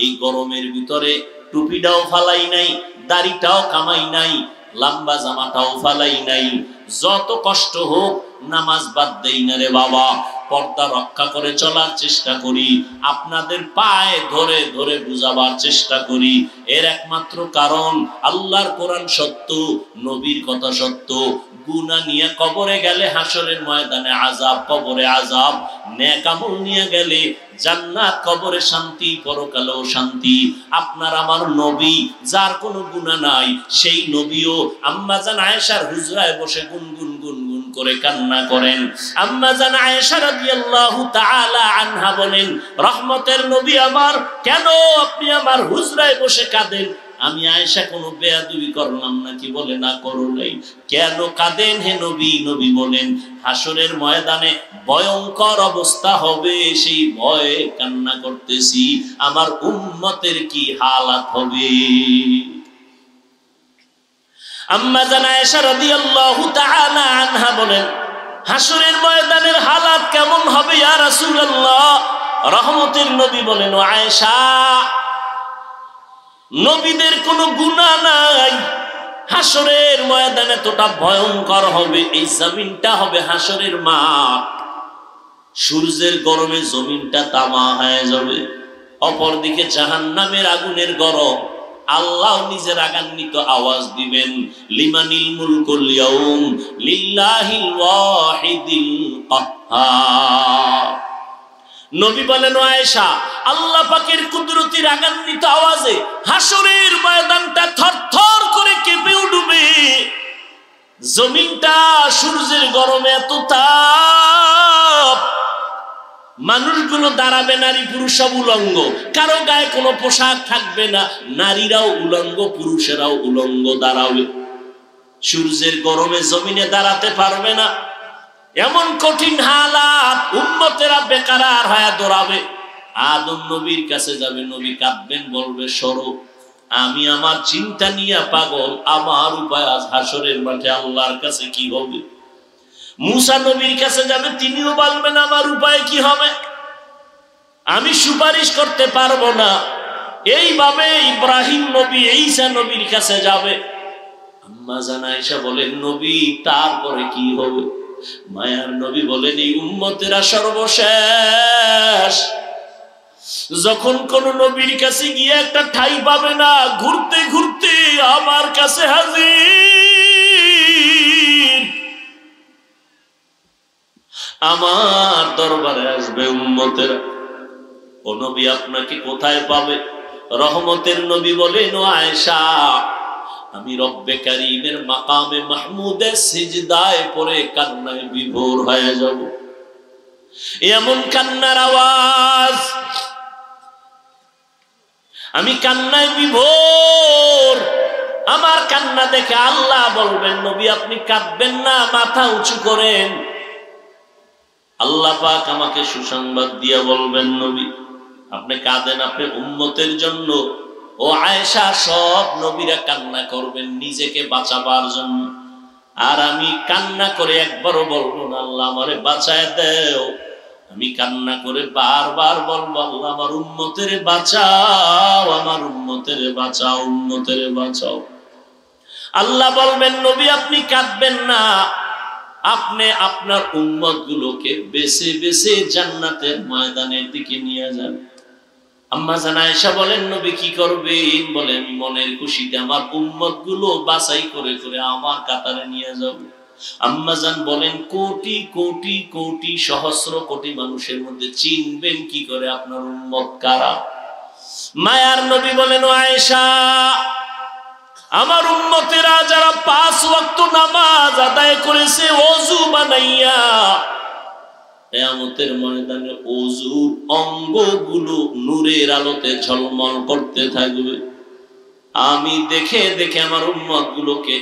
এই গরমের ভিতরে টুপিটাও ফালাই নাই, দাড়িটাও কামাই নাই, লম্বা জামাটাও ফালাই নাই। যত কষ্ট হোক নামাজ বাদ দেই না রে বাবা, পর্দা রক্ষা করে চলার চেষ্টা করি, আপনাদের পায়ে ধরে ধরে বুঝাবার চেষ্টা করি। এর একমাত্র কারণ আল্লাহর কোরআন সত্য, নবীর কথা সত্য। গুনাহ নিয়ে কবরে গেলে হাসরের ময়দানে আযাব, কবরে আযাব। নেক আমল নিয়ে গেলে জান্নাত, কবরে শান্তি, পরকালেও শান্তি। আপনার আমার নবী যার কোনো গুনাহ নাই, সেই নবীও আম্মা জান আয়েশার হুজরায় বসে গুনগুন গুনগুন করে কান্না করেন। আম্মা জান আয়েশা রাদিয়াল্লাহু তাআলা আনহা বলেন, রহমতের নবী আমার, কেন আপনি আমার হুজরায় বসে কাঁদেন? আমি আয়েশা কোনো বেয়াদবি করলাম নাকি? বলে না, করো নাই। কেন কাঁদেন হে নবী? নবী বলেন, হাসরের ময়দানে ভয়ঙ্কর অবস্থা হবে, সেই ভয়ে কান্না করতেছি, আমার উম্মতের কি হালাত হবে। আম্মা জান আয়েশা রাদিয়াল্লাহু তাআলা আনহা বলেন, হাসরের ময়দানের হালাত কেমন হবে ইয়া রাসূলুল্লাহ? রহমতের নবী বলেন, ও আয়েশা, নবীদের কোনো গুনাহ নাই, হাসরের ময়দানে এতটা ভয়ঙ্কর হবে, এই জমিনটা হবে হাসরের মাঠ। সূর্যের গরমে জমিনটা তামা হয়ে যাবে, অপরদিকে জাহান্নামের আগুনের গরম। আল্লাহ নিজের রাগান্বিত আওয়াজ দিবেন, লিমানিল মুলকুল ইয়াউম লিল্লাহিল ওয়াহিদিল কাহ্হার। নবী বলেন, ও আয়েশা, আল্লাহ পাকের কুদরতি রাগান্বিত আওয়াজে হাসরের ময়দানটা থরথর করে কেঁপে উঠবে। জমিনটা সূর্যের গরমে এত তাপ, মানুষগুলো দাঁড়াবে, নারী পুরুষ সব উলঙ্গ, কারো গায়ে কোনো পোশাক থাকবে না, নারীরাও উলঙ্গ, পুরুষেরাও উলঙ্গ দাঁড়াবে। সূর্যের গরমে জমিনে দাঁড়াতে পারবে না, এমন কঠিন হালাত। উম্মতেরা বেকারার হয়ে দৌড়াবে, আদম নবীর কাছে যাবে, নবী কাঁদবেন, বলবে, সরো, আমি আমার চিন্তা নিয়ে পাগল, আমার উপায় আজ হাসরের মাঠে আল্লাহর কাছে কি হবে। মুসা নবীর কাছে যাবে, তিনিও বলবেন, আমার উপায় কি হবে, আমি সুপারিশ করতে পারবো না। এইভাবে ইব্রাহিম নবী, ঈসা নবীর কাছে যাবে। আম্মা জান আয়েশা বলেন, নবী তারপরে কি হবে? মায়ার নবী বলেন, এই উম্মতেরা সর্বশেষ। যখন কোন নবীর কাছে গিয়ে একটা ঠাই পাবে না, ঘুরতে ঘুরতে আমার কাছে হাজির, আমার দরবারে আসবে উম্মতেরা। ও নবী, আপনাকে কোথায় পাবে? রহমতের নবী বলেন, ও আয়েশা, আমি রব্বে কারীমের মাকামে মাহমুদে সিজদায় পড়ে কান্নায় বিভোর হয়ে যাব। এমন কান্নার আওয়াজ, আমি কান্নায় বিভোর। আমার কান্না দেখে আল্লাহ বলবেন, নবী আপনি কাঁদবেন না, মাথা উঁচু করেন। আল্লাহ পাক আমাকে সুসংবাদ দিয়ে বলবেন, নবী আপনি কাঁদেন, আপনি উম্মতের জন্য। ও আয়েশা, সব নবীরা কান্না করবেন নিজেকে বাঁচাবার জন্য, আর আমি কান্না করে একবারও বলবো না, আল্লাহ আমারে বাঁচায় দেও। আমি কান্না করে বারবার বলবো, আল্লাহ আমার উম্মতের বাঁচাও, আমার উম্মতের বাঁচাও, উম্মতের বাঁচাও। আল্লাহ বলবেন, নবী আপনি কাঁদবেন না, আপনি আপনার উম্মত গুলোকে বেছে বেছে জান্নাতের ময়দানের দিকে নিয়ে যান। আম্মা জান আয়েশা বলেন, নবী কি করবেন? বলে, আমি মনের খুশিতে আমার উম্মত গুলো বাছাই করে করে আমার কাতারে নিয়ে যাব। আম্মা জান বলেন, কোটি কোটি কোটি সহস্র কোটি মানুষের মধ্যে চিনবেন কি করে আপনার উম্মত কারা? মায়ার নবী বলেন, ও আয়েশা, আমার উম্মতেরা যারা 5 ওয়াক্ত নামাজ আদায় করেছে ওযু বানাইয়া, কিয়ামতের ময়দানে ওযুর অঙ্গগুলো নূরের আলোতে ঝলমল করতে থাকবে। আমি দেখে দেখে আমার উম্মতগুলোকে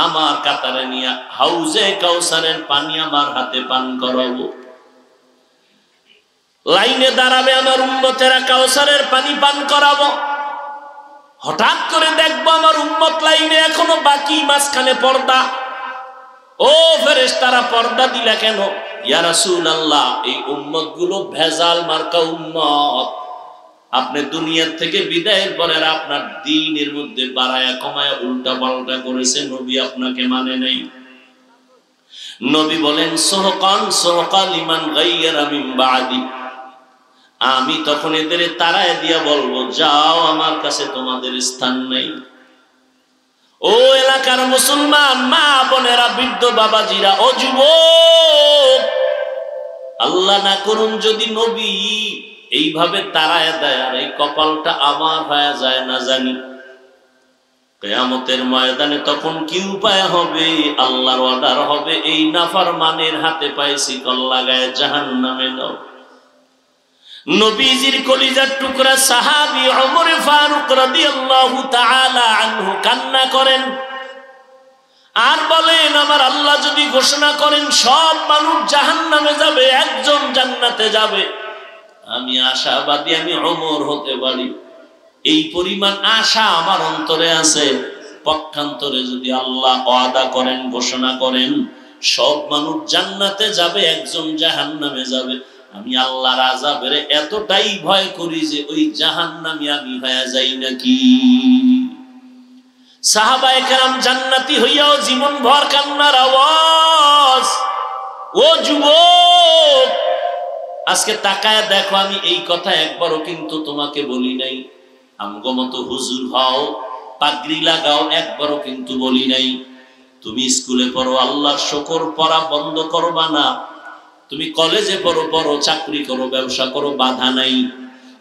আমার কাতারে নিয়ে হাউজে কাউসারের পানি আমার হাতে পান করাবো। লাইনে দাঁড়াবে আমার উম্মতেরা, কাউসারের পানি পান করাবো। হঠাৎ করে দেখবো আমার উম্মত লাইনে এখনো বাকি, মাঝখানে পর্দা। ও ফেরেশতারা, পর্দা দিলা কেন? ইয়া রাসূলুল্লাহ, এই উম্মত গুলো ভেজাল মার্কা উম্মত, আপনি দুনিয়ার থেকে বিদায়ের পরে আর আপনার দ্বীনের মধ্যে বাড়ায়া কমায়া উল্টা পাল্টা করেছে, নবী আপনাকে মানে নাই। নবী বলেন সোহকান সোহকা লিমান গায়্যারা মিন বাদি, আমি তখন এদের তাড়ায় দিয়া বলবো যাও, আমার কাছে তোমাদের স্থান নাই। ও এলাকার মুসলমান মা বোনেরা, বৃদ্ধ বাবাজিরা, ও যুবক, আল্লাহ না করুন যদি নবী এইভাবে তাড়ায় দেয় আর এই কপালটা আমার হয়ে যায় না জানি, কিয়ামতের ময়দানে তখন কি উপায় হবে? আল্লাহর অর্ডার হবে এই নাফরমানের হাতে পায়ে শিকল লাগায় জাহান্নামে দাও। নবীজির কলিজার টুকরা সাহাবী ওমর ফারুক রাদিয়াল্লাহু তাআলা আনহু কান্না করেন আর বলেন, আমার আল্লাহ যদি ঘোষণা করেন সব মানুষ জাহান্নামে যাবে, একজন জান্নাতে যাবে, আমি আশাবাদী আমি ওমর হতে পারি। এই পরিমাণ আশা আমার অন্তরে আছে। পক্ষান্তরে যদি আল্লাহ ওয়াদা করেন, ঘোষণা করেন সব মানুষ জান্নাতে যাবে, একজন জাহান্নামে যাবে, আমি আল্লাহর আযাবের এতটাই ভয় করি যে ওই জাহান্নামী আমি হয়ে যাই নাকি। সাহাবায়ে কেরাম জান্নাতি হইয়াও জীবন ভর কান্নার আওয়াজ। ও যুবক, আজকে তাকায় দেখো, আমি এই কথা একবারও কিন্তু তোমাকে বলি নাই। আমগো মতো হুজুর হও, পাগড়ি লাগাও, একবারও কিন্তু বলি নাই। তুমি স্কুলে পড়ো, আল্লাহর শুকর, পড়া বন্ধ করবা না। তুমি কলেজে পড়ো, পড়ো, চাকরি করো, ব্যবসা করো, বাধা নাই।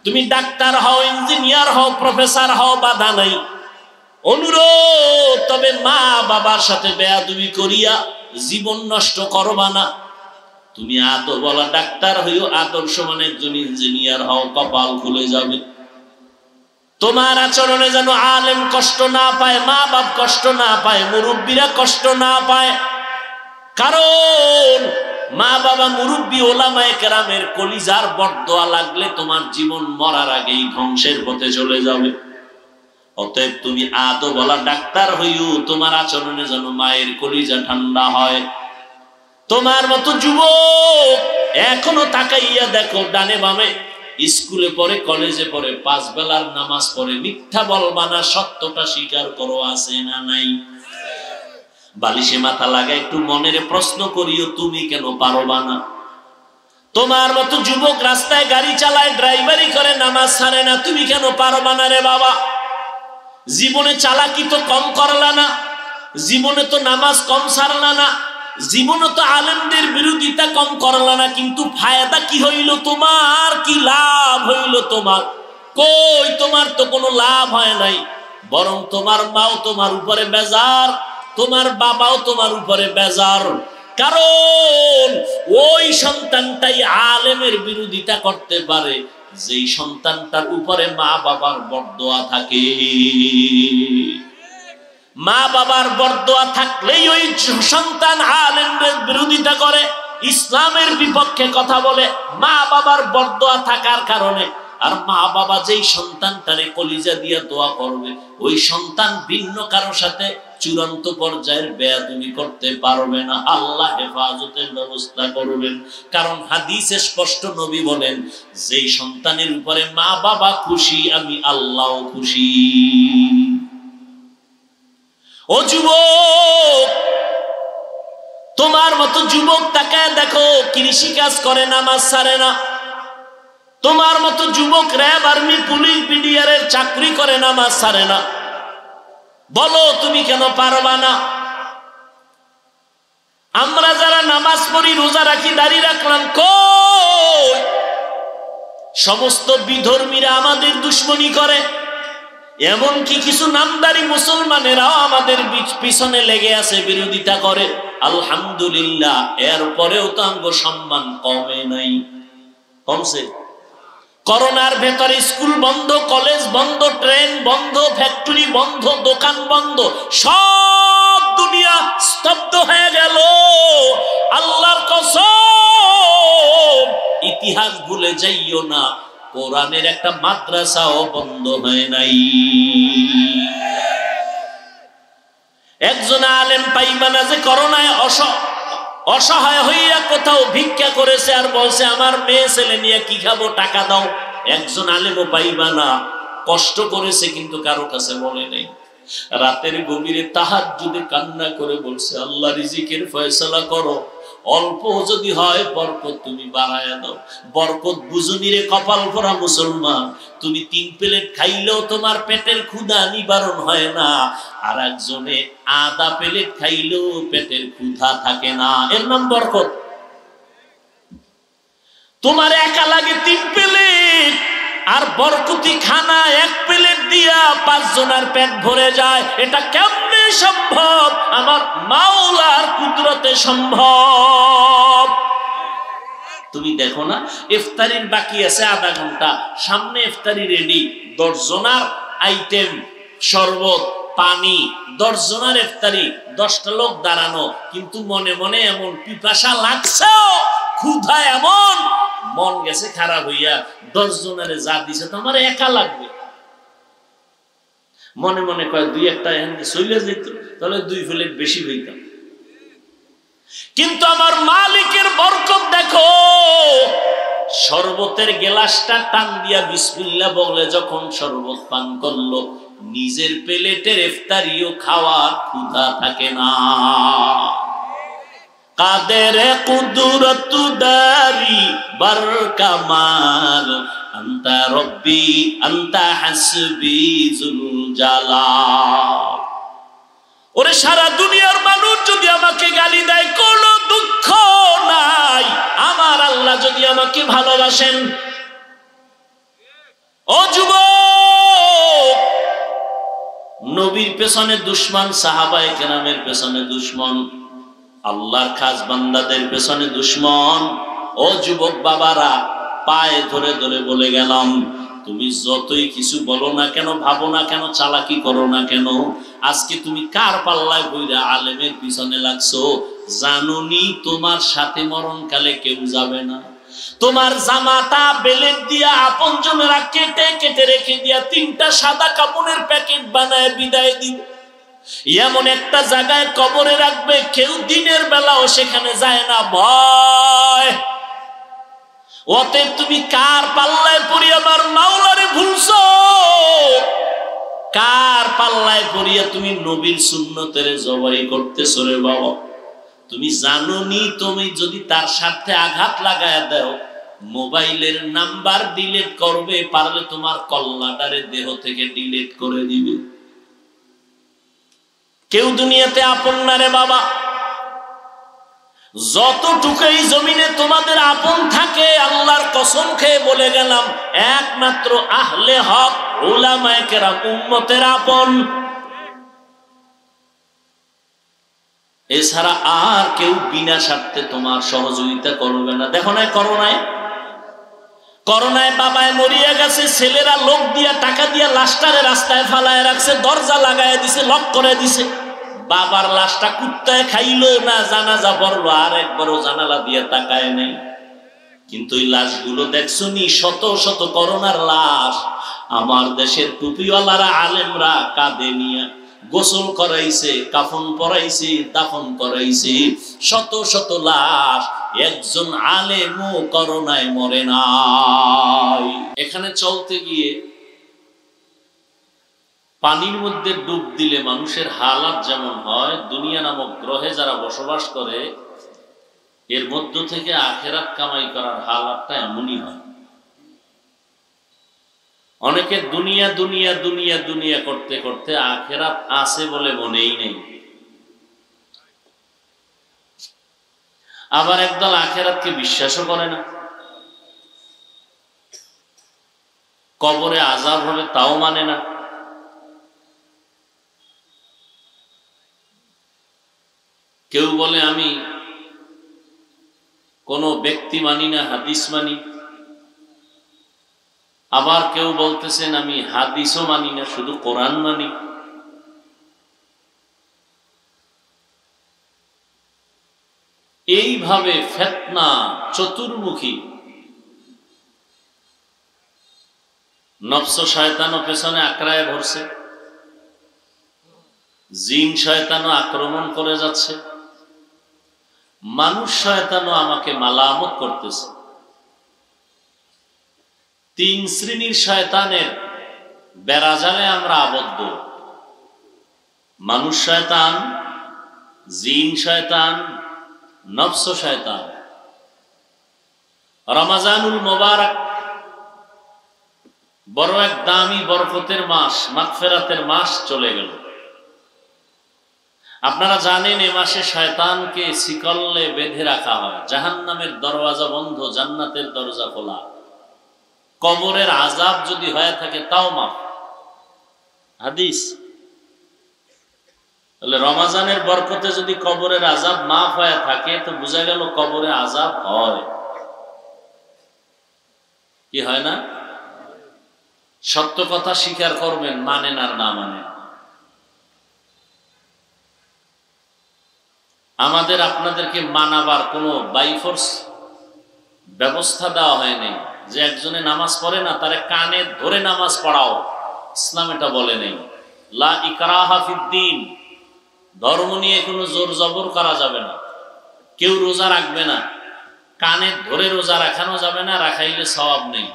তুমি ডাক্তার হও, ইঞ্জিনিয়ার হও, প্রফেসর হও, বাধা নাই। অনুরোধ, তবে মা বাবার সাথে বেয়াদবি করিয়া জীবন নষ্ট করবা না। তুমি আদর বলা ডাক্তার হইও, আদর্শ মানে একজন ইঞ্জিনিয়ার হও, কপাল খুলে যাবে। তোমার আচরণে যেন আলেম কষ্ট না পায়, মা বাপ কষ্ট না পায়, মুরব্বীরা কষ্ট না পায়। কারণ মা বাবা, মুরব্বী, ওলামায়ে কেরামের কলিজার বরদোয়া লাগলে তোমার জীবন মরার আগেই ধ্বংসের পথে চলে যাবে। অতএব তুমি আদো বলা ডাক্তার হইও, তোমার আচরণে যেন মায়ের কলিজা ঠান্ডা হয়। তোমার মতো যুবক এখনো তাকাইয়া দেখো ডানে বামে, স্কুলে পড়ে, কলেজে পড়ে, 5 বেলার নামাজ পড়ে, মিথ্যা বলবা না, সত্যটা স্বীকার করো, আছে না নাই? বালিশে মাথা লাগা একটু মনের প্রশ্ন করিও, তুমি কেন পারবা না? তোমার মতো যুবক রাস্তায় গাড়ি চালায়, ড্রাইভারি করে, নামাজ ছাড়ে না, তুমি কেন পারবা না রে বাবা? জীবনে চালাকি তো কম করলা না, জীবনে তো নামাজ কম ছাড়লা না, জীবনে তো আলেমদের বিরোধিতা কম করলা না, কিন্তু ফায়দা কি হইল তোমার? কি লাভ হইল তোমার? কই, তোমার তো কোনো লাভ হয় নাই, বরং তোমার মাও তোমার উপরে বেজার, তোমার বাবাও তোমার উপরে বেজার। কারণ ওই সন্তানটাই আলেমের বিরোধিতা করতে পারে যেই সন্তানটার উপরে মা বাবার বরদোয়া থাকে। মা বাবার বরদোয়া থাকলেই ওই সন্তান আলেমের বিরোধিতা করে, ইসলামের বিপক্ষে কথা বলে, মা বাবার বরদোয়া থাকার কারণে। আর মা বাবা যেই সন্তানটারে কলিজা দিয়া দোয়া করবে, ওই সন্তান ভিন্ন কারোর সাথে চূড়ান্ত পর্যায়ের বেয়াদবি করতে পারবে না। আল্লাহ হেফাজতের ব্যবস্থা করবেন। কারণ হাদিসে স্পষ্ট নবী বলেন, যেই সন্তানের উপরে মা বাবা খুশি, আমি আল্লাহও খুশি। ও যুবক, তোমার মতো যুবক তাকায় দেখো, কৃষি কাজ করে, নামাজ ছাড়ে না। তোমার মতো যুবক র্যাব, আর্মি, পুলিশ, বিডিআর এর চাকরি করে, নামাজ ছাড়ে না। বলো তুমি কেন পারবা না? আমরা যারা নামাজ পড়ি, রোজা রাখি, দাড়ি রাখলাম, কই সমস্ত বিধর্মীরা আমাদের দুশ্মনী করে। এমনকি কিছু নামদারি মুসলমানেরাও আমাদের পিছনে লেগে আছে, বিরোধিতা করে। আলহামদুলিল্লাহ, এরপরেও তো আমগো সম্মান কমে নাই, কমছে। করোনার ভেতরে স্কুল বন্ধ, কলেজ বন্ধ, ট্রেন বন্ধ, ফ্যাক্টরি বন্ধ, দোকান বন্ধ, সব দুনিয়া স্তব্ধ হয়ে গেল। আল্লাহর কসম, ইতিহাস ভুলে যাইও না, কোরআনের একটা মাদ্রাসাও বন্ধ হয় নাই। একজন আলেম পাইবা না যে করোনায় অসহায় হইয়া কোথাও ভিক্ষা করেছে আর বলছে আমার মেয়ে ছেলে নিয়ে কি খাবো, টাকা দাও। একজন আলেমও পাইবা না কষ্ট করেছে কিন্তু কারো কাছে বলে নাই। রাতের গভীরে তাহাজ্জুদে কান্না করে বলছে, আল্লাহ রিজিকের ফয়সালা করো, অল্প যদি হয় বরকত তুমি বাড়ায়া দাও। বরকত বুঝুনি রে কপাল পরা মুসলমান, তুমি 3 প্লেট খাইলেও তোমার পেটের ক্ষুধা নিবারণ হয় না, আর একজনে আধা প্লেট খাইলেও পেটের ক্ষুধা থাকে না, এর নাম বরকত। তোমার একা লাগে 3 প্লেট, আর বরকতি খানা 1 প্লেট দিয়া 5 জনের পেট ভরে যায়। এটা কেমনে সম্ভব? আমার মাওলার কুদরতে সম্ভব। তুমি দেখো না, ইফতারির বাকি আছে আধা ঘন্টা, সামনে ইফতারি রেডি, 10 জনের আইটেম, শরবত, পানি, 10 জনের ইফতারি, 10টা লোক দাঁড়ানো, কিন্তু মনে মনে এমন পিপাসা লাগছে, ক্ষুধা এমন, মন গেছে খারাপ হইয়া 10 জনের যা দিছে তো আমার একা লাগবে। মনে মনে কয় 2-1টা এখানে চলে যেত, তাহলে 2 প্লেট বেশি হইতাম। কিন্তু আমার মালিকের বরকত দেখো, শরবতের গ্লাসটা টান দিয়া বিসমিল্লাহ বলে যখন শরবত পান করলো, নিজের প্লেটের ইফতারিও খাওয়ার ক্ষুধা থাকে না। কাদের কুদরত দারি বার কামাল, আনতা রব্বি আনতা হাসবি জুল জালাল। ওরে সারা দুনিয়ার মানুষ যদি আমাকে গালি দেয়, কোনো দুঃখ নাই, আমার আল্লাহ যদি আমাকে ভালোবাসেন। ও যুবক, নবীর পেছনে দুশমন, সাহাবায়ে কেরামের পেছনে দুশমন, আল্লাহর খাস বান্দাদের পেছনে দুশমন। ও যুবক বাবারা, পায়ে ধরে ধরে বলে গেলাম, তুমি যতই কিছু বলো না কেন, ভাবো না কেন, চালাকি করো না কেন, আজকে তুমি কার পাল্লায় বইরা আলেমের পিছনে লাগছো, জানুনি তোমার সাথে মরণকালে কেউ যাবে না। তোমার জামাটা বেলেট দিয়া আপনজনেরা কেটে কেটে রেখে দিয়া 3টা সাদা কাপড়ের প্যাকেট বানায় বিদায় দিবে। এমন একটা জায়গায় কবরে রাখবে, কেউ দিনের বেলাও সেখানে যায় না, ভয়। অতএব তুমি কার পাল্লায় পড়ি আমার মাওলারে ভুলছো? কার পাল্লায় পড়িয়া তুমি নবীর সুন্নতের জবাই করতেছো রে বাবা? তুমি জানোনি তুমি যদি তার সাথে আঘাত লাগায় দাও, মোবাইলের নাম্বার ডিলিট করবে, পারলে তোমার কল্লাটারে দেহ থেকে ডিলিট করে দিবে। কেউ দুনিয়াতে আপন না রে বাবা। যতটুকুই জমিনে তোমাদের আপন থাকে, আল্লাহর কসম খেয়ে বলে গেলাম, একমাত্র আহলে হক উলামায়ে কেরাম উম্মতের আপন। এছাড়া আর কেউ বিনা স্বার্থে তোমার সহযোগিতা করবে না। দেখো না করোনায় বাবায় মরিয়া গেছে, ছেলেরা লোক দিয়া টাকা দিয়া লাশটারে রাস্তায় ফালায় রাখছে, দরজা লাগায় দিছে, লক করে দিছে। বাবার লাশটা কুত্তায় খাইলো না, জানাজা পড়লো, আর একবারও জানালা দিয়ে তাকায় নাই। কিন্তু এই লাশগুলো দেখছো নি, শত শত করোনার লাশ, আমার দেশের টুপিওয়ালারা আলেমরা কাঁধে নিয়ে গোসল করাইছে, কাফন পরাইছে, দাফন করাইছে, শত শত লাশ, একজন আলেমও করোনায় মরে নাই। এখানে চলতে গিয়ে পানির মধ্যে ডুব দিলে মানুষের হালাত যেমন হয়, দুনিয়া নামক গ্রহে যারা বসবাস করে, এর মধ্য থেকে আখেরাত কামাই করার হালাতটা এমনই হয়। অনেকে দুনিয়া দুনিয়া দুনিয়া দুনিয়া করতে করতে আখেরাত আছে বলে মনেই নেই। আবার একদল আখেরাতকে বিশ্বাসও করে না। কবরে আযাব হবে তাও মানে না। কেউ বলে আমি কোনো ব্যক্তি মানি না, হাদিস মানি। আবার কেউ বলতেছেন আমি হাদিসও মানি না, শুধু কোরআন মানি। এইভাবে ফিতনা চতুর্মুখী, নফস শয়তানও পেছনে আঁকড়ায় ধরছে, জিন শয়তানও আক্রমণ করে যাচ্ছে, মানুষ শয়তানও আমাকে মালামত করতেছে। তিন শ্রেণীর শয়তানের বেড়াজালে আমরা আবদ্ধ। মানুষ শয়তান, জিন শয়তান, নফস শয়তান। রমজানুল মোবারক বড় এক দামি বরকতের মাস, মাগফিরাতের মাস চলে গেল। আপনারা জানেন এ মাসে শয়তানকে শিকলে বেঁধে রাখা হয়। জাহান্নামের দরওয়াজা বন্ধ, জান্নাতের দরজা খোলা। কবরের আযাব যদি হয়ে থাকে তাও মাফ। হাদিস। তাহলে রমজানের বরকতে যদি কবরের আযাব মাফ হয়ে থাকে তো বোঝা গেল কবরে আযাব হয়। কি হয় না? সত্য কথা স্বীকার করবেন, মানেন আর না মানেন। আমাদের আপনাদেরকে মানাবার কোনো বাইফোর্স ব্যবস্থা দেওয়া হয়নি যে একজনে নামাজ পড়ে না তারে কানে ধরে নামাজ পড়াও। ইসলাম এটা বলে নেই। লা ইকরাহা ফিদ্দিন। ধর্ম নিয়ে কোনো জোর জবর করা যাবে না। কেউ রোজা রাখবে না, কানে ধরে রোজা রাখানো যাবে না, রাখাইলে সওয়াব নেই।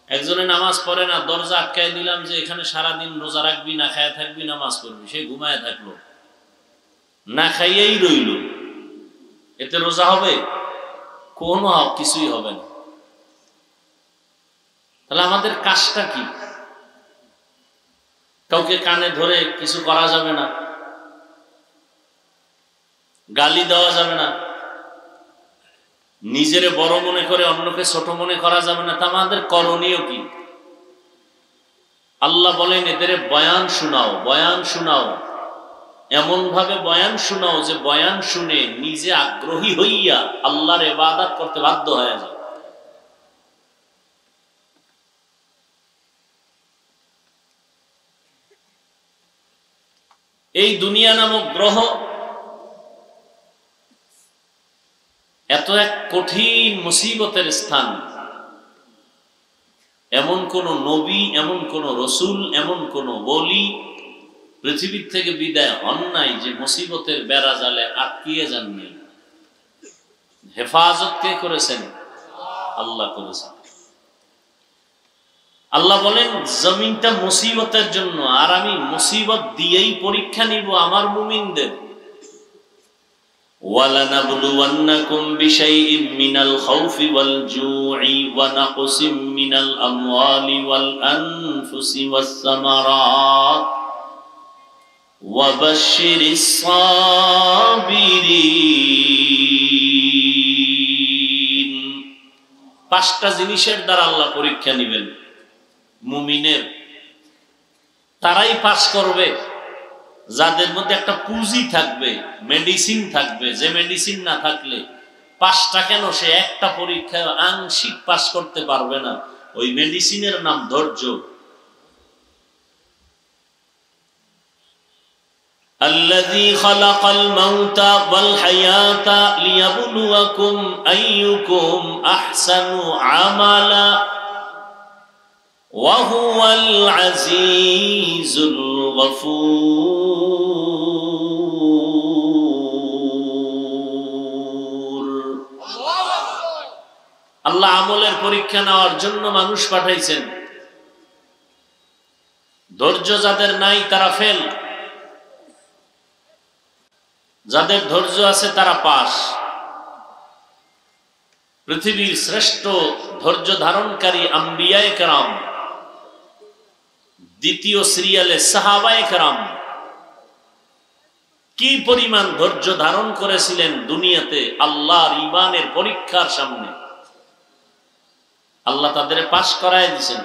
একজনে নামাজ পড়ে না, দরজা আটকাই দিলাম যে এখানে সারাদিন রোজা রাখবি, না খায়া থাকবি, নামাজ পড়বি, সে ঘুমায় থাকলো, না খাইয়েই রইল, এতে রোজা হবে? কোনো কিছুই হবে না। তাহলে আমাদের কাজটা কি? কাউকে কানে ধরে কিছু করা যাবে না, গালি দেওয়া যাবে না, নিজেরে বড় মনে করে অন্যকে ছোট মনে করা যাবে না। তা আমাদের করণীয় কি? আল্লাহ বলেন এদের বয়ান শোনাও, বয়ান শোনাও, এমন ভাবে বয়ান শোনাও যে বয়ান শুনে নিজে আগ্রহী হইয়া আল্লাহর ইবাদত করতে বাধ্য হয়ে যায়। এই দুনিয়া নামক গ্রহ এত এক কঠিন মুসিবতের স্থান। এমন কোন নবী, এমন কোন রসুল, এমন কোন ওলি পৃথিবীর থেকে বিদায় হন নাই যে মুসিবতের বেড়া জালে আটকিয়ে যাননি। হেফাজত কে করেছেন? আল্লাহ করেছেন। আল্লাহ বলেন জমিনটা মুসিবতের জন্য, আর আমি মুসিবত দিয়েই পরীক্ষা নিব আমার মুমিনদের। وَلَنَبْلُوَنَّكُمْ بِشَيْءٍ مِّنَ الْخَوْفِ وَالْجُوعِ وَنَقْصٍ مِّنَ الْأَمْوَالِ وَالْأَنفُسِ وَالثَّمَرَاتِ وَبَشِّرِ الصَّابِرِينَ। পাঁচটা জিনিসের দ্বারা আল্লাহ পরীক্ষা নেবেন মুমিনের। তারাই পাস করবে যাদের মধ্যে একটা পুঁজি থাকবে, মেডিসিন থাকবে। যে মেডিসিন না থাকলে পাঁচটা কেন, সে একটা পরীক্ষায় আংশিক পাস করতে পারবে না। ওই মেডিসিনের নাম ধৈর্য। الذي خلق الموت والحياة ليبلوكم أيكم أحسن عملا وهو العزيز الغفور। আল্লাহ আমলের পরীক্ষা নেওয়ার জন্য মানুষ পাঠাইছেন। ধৈর্য যাদের নাই তারা ফেল, যাদের ধৈর্য আছে তারা পাস। পৃথিবীর শ্রেষ্ঠ ধৈর্য ধারণকারী আম্বিয়ায়ে কেরাম, দ্বিতীয় সিরিয়ালে সাহাবায়ে কেরাম কি পরিমাণ ধৈর্য ধারণ করেছিলেন দুনিয়াতে আল্লাহর ঈমানের পরীক্ষার সামনে। আল্লাহ তাদের পাস করায় দিয়েছেন।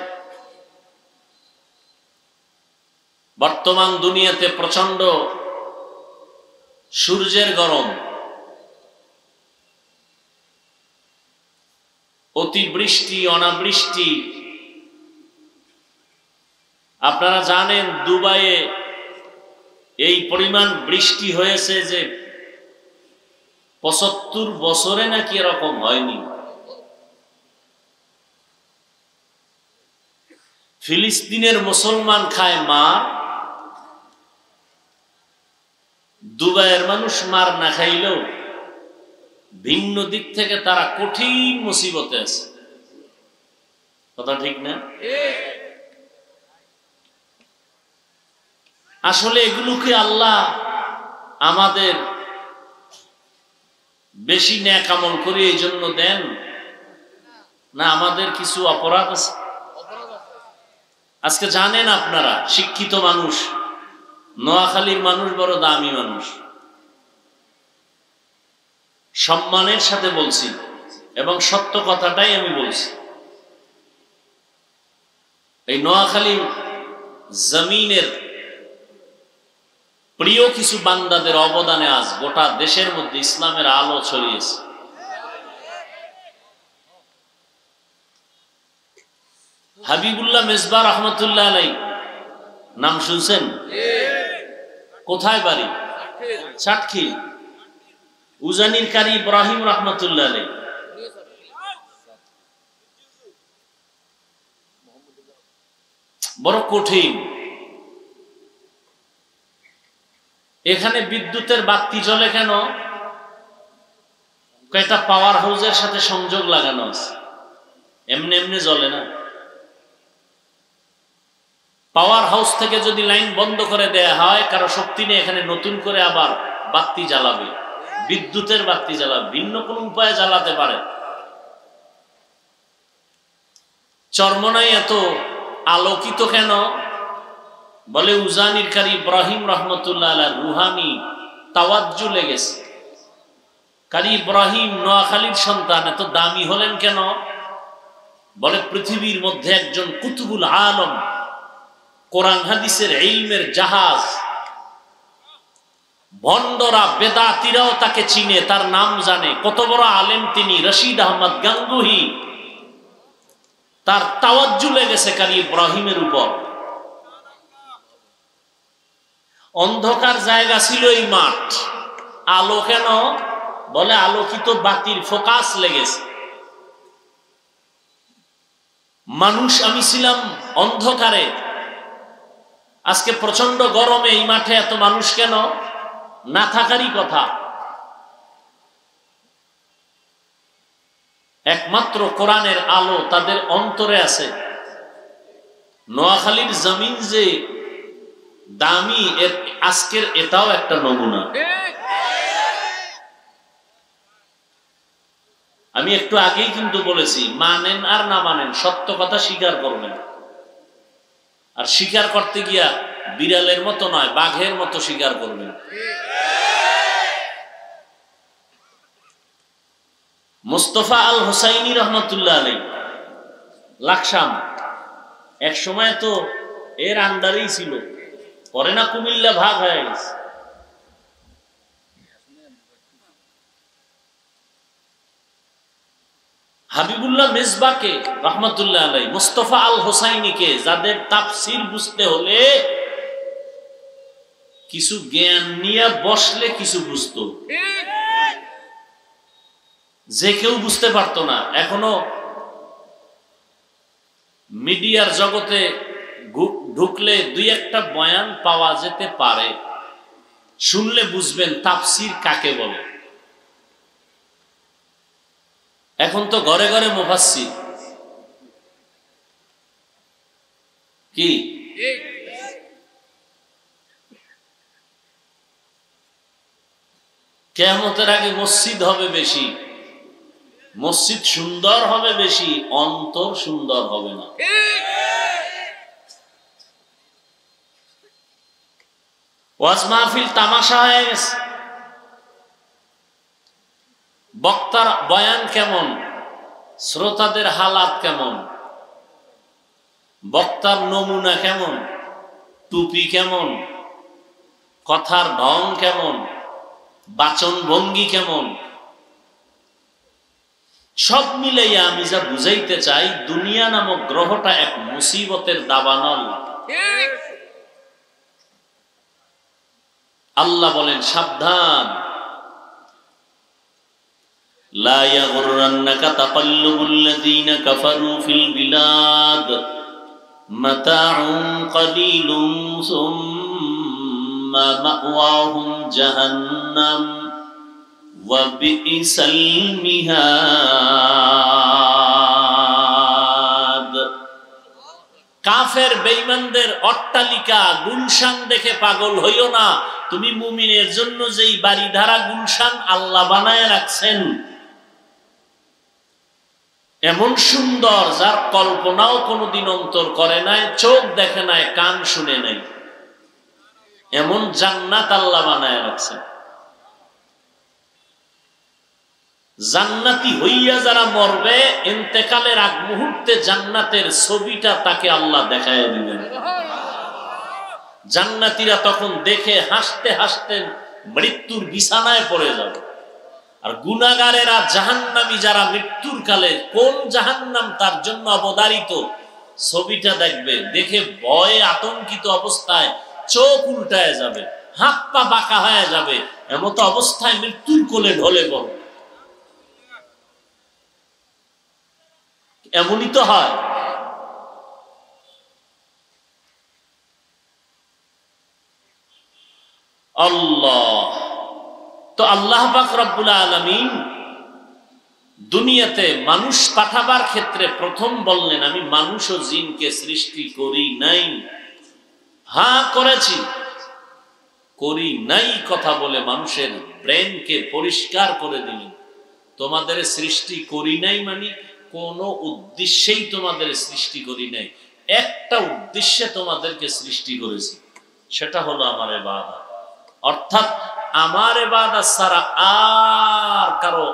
বর্তমান দুনিয়াতে প্রচন্ড সূর্যের গরম, অতিবৃষ্টি, অনাবৃষ্টি। আপনারা জানেন দুবাইয়ে এই পরিমাণ বৃষ্টি হয়েছে যে ৭৫ বছরে নাকি এরকম হয়নি। ফিলিস্তিনের মুসলমান খায় মার, দুবাইয়ের মানুষ মার না খাইলেও ভিন্ন দিক থেকে তারা কঠিন মুসিবতে আছে। কথা ঠিক না? আসলে এগুলোকে আল্লাহ আমাদের বেশি নেক আমল করে এই জন্য দেন না আমাদের কিছু অপরাধ আছে? আজকে জানেন আপনারা, শিক্ষিত মানুষ, নোয়াখালীর মানুষ বড় দামি মানুষ, সম্মানের সাথে বলছি এবং সত্য কথাটাই আমি বলছি। এই নোয়াখালীর জমিনের প্রিয় কিছু বান্দাদের অবদানে আজ গোটা দেশের মধ্যে ইসলামের আলো ছড়িয়েছে। হাবিবুল্লাহ মেজবা রহমতুল্লাহ আলাই নাম শুনছেন? কোথায় বাড়ি? চাটখিল। উজানির কারি ইব্রাহিম রহমতুল্লাহ আলাই, বড় কঠিন। এখানে বিদ্যুতের বাতি জ্বলে কেন? কয়েকটা পাওয়ার হাউসের সাথে সংযোগ লাগানো আছে, এমনি এমনি জ্বলে না। পাওয়ার হাউস থেকে যদি লাইন বন্ধ করে দেয়া হয়, কারো শক্তি নেই এখানে নতুন করে আবার বাতি জ্বালাবে, বিদ্যুতের বাতি জ্বালাবে, ভিন্ন কোন উপায়ে জ্বালাতে পারে। চরমনাই এত আলোকিত কেন? বলে উজানির কারি ইব্রাহিম রহমতুল্লাহ আলাইহির রুহানি তাওয়াজ্জু লেগেছে। কারি ইব্রাহিম নোয়াখালীর সন্তান, এত দামি হলেন কেন? বলে পৃথিবীর মধ্যে একজন কুতুবুল আলম, কোরআন হাদিসের ইলমের জাহাজ, ভণ্ডরা বেদাতিরাও তাকে চিনে, তার নাম জানে, কত বড় আলেম তিনি, রশিদ আহমদ গাঙ্গুহি। তার তাওয়াজ্জু লেগেছে কারি ইব্রাহিমের উপর। অন্ধকার জায়গা ছিল এই মাঠ, আলো কেন? বলে আলোকিত বাতির ফোকাস লেগেছে। মানুষ, আমি ছিলাম অন্ধকারে, আজকে প্রচন্ড গরমে এই মাঠে এত মানুষ কেন? না থাকারই কথা। একমাত্র কোরআনের আলো তাদের অন্তরে আছে। নোয়াখালীর জমিন যে দামি, এর আজকের এটাও একটা নমুনা। আমি একটু আগেই কিন্তু বলেছি, মানেন আর না মানেন, সত্য কথা স্বীকার করবেন। আর স্বীকার করতে গিয়া বিড়ালের মতো নয়, বাঘের মতো স্বীকার করবেন। মুস্তফা আল হুসাইনি রহমতুল্লাহ আলাইহি লাকসাম, এক সময় তো এর আন্ডারেই ছিল, পরে না কুমিল্লা ভাগ হয়ে গেছে। হাবিবুল্লাহ মেজবাকে রহমতুল্লাহ আলাইহি, মুস্তফা আল হুসাইনিকে, যাদের তাফসীর বুঝতে হলে কিছু জ্ঞান নিয়ে বসলে কিছু বুঝতো, যে কেউ বুঝতে পারতো না। এখনো মিডিয়ার জগতে ঢুকলে দুই একটা বয়ান পাওয়া যেতে পারে, শুনলে বুঝবেন তাফসীর কাকে বলে। এখন তো ঘরে ঘরে মুফাসসির, কি কিয়ামতের আগে মসজিদ হবে বেশি, মসজিদ সুন্দর হবে বেশি, অন্তর সুন্দর হবে না। ওয়াজ মাহফিল তামাশা হয়ে গেছে। বক্তার বয়ান কেমন, শ্রোতাদের হালাত কেমন, বক্তার নমুনা কেমন, টুপি কেমন, কথার ঢং কেমন, বাচন ভঙ্গি কেমন, সব মিলাইয়া আমি যা বুঝাইতে চাই, দুনিয়া নামক গ্রহটা এক মুসিবতের দাবানল। আল্লাহ বলেন সাবধান, লা ইয়াগুররান্নাকা তাকাল্লুবুল্লাযীনা কাফারু ফিল বিলাদ মাতাউন কলিলুন সুম্মা মাওয়াহুম জাহান্নাম ওয়া বিইসাল মিহাদ। কাফের বেঈমানদের অট্টালিকা গুলশান দেখে পাগল হইও না। তুমি মুমিনের জন্য যেই বাড়িধারা গুলশান আল্লাহ বানায় রাখছেন, এমন সুন্দর যার কল্পনাও কোনোদিন অন্তর করে নাই, চোখ দেখে নাই, কান শুনে নাই, এমন জান্নাত আল্লাহ বানায় রাখছেন। জান্নাতি হইয়া যারা মরবে, ইন্তেকালের আগ মুহূর্তে জান্নাতের ছবিটা তাকে আল্লাহ দেখায় দিবেন। জান্নাতীরা তখন দেখে হাসতে হাসতে মৃত্যুর বিছানায় পড়ে যাবে। আর গুনাহগারেরা জাহান্নামী যারা মৃত্যুর কালে কোন জাহান্নাম তার জন্য অবধারিত ছবিটা দেখবে, দেখে ভয়ে আতঙ্কিত অবস্থায় চোখ উল্টায় যাবে, হাত পা বাঁকা হয়ে যাবে, এমতো অবস্থায় মৃত্যুর কোলে ঢলে পড়বে। এমনই তো হয়। আল্লাহ তো আল্লাহ পাক রব্বুল আলামিন দুনিয়াতে মানুষ পাঠাবার ক্ষেত্রে প্রথম বললেন, আমি মানুষ ও জিনকে সৃষ্টি করি নাই। হ্যাঁ করেছি, করি নাই কথা বলে মানুষের ব্রেনকে পরিষ্কার করে দিলেন। তোমাদের সৃষ্টি করি নাই মানে কোন উদ্দেশ্যেই তোমাদের সৃষ্টি করি নাই, একটা উদ্দেশ্যে তোমাদেরকে সৃষ্টি করেছি, সেটা হলো আমার ইবাদত। অর্থাৎ আমার ইবাদত ছাড়া আর কারো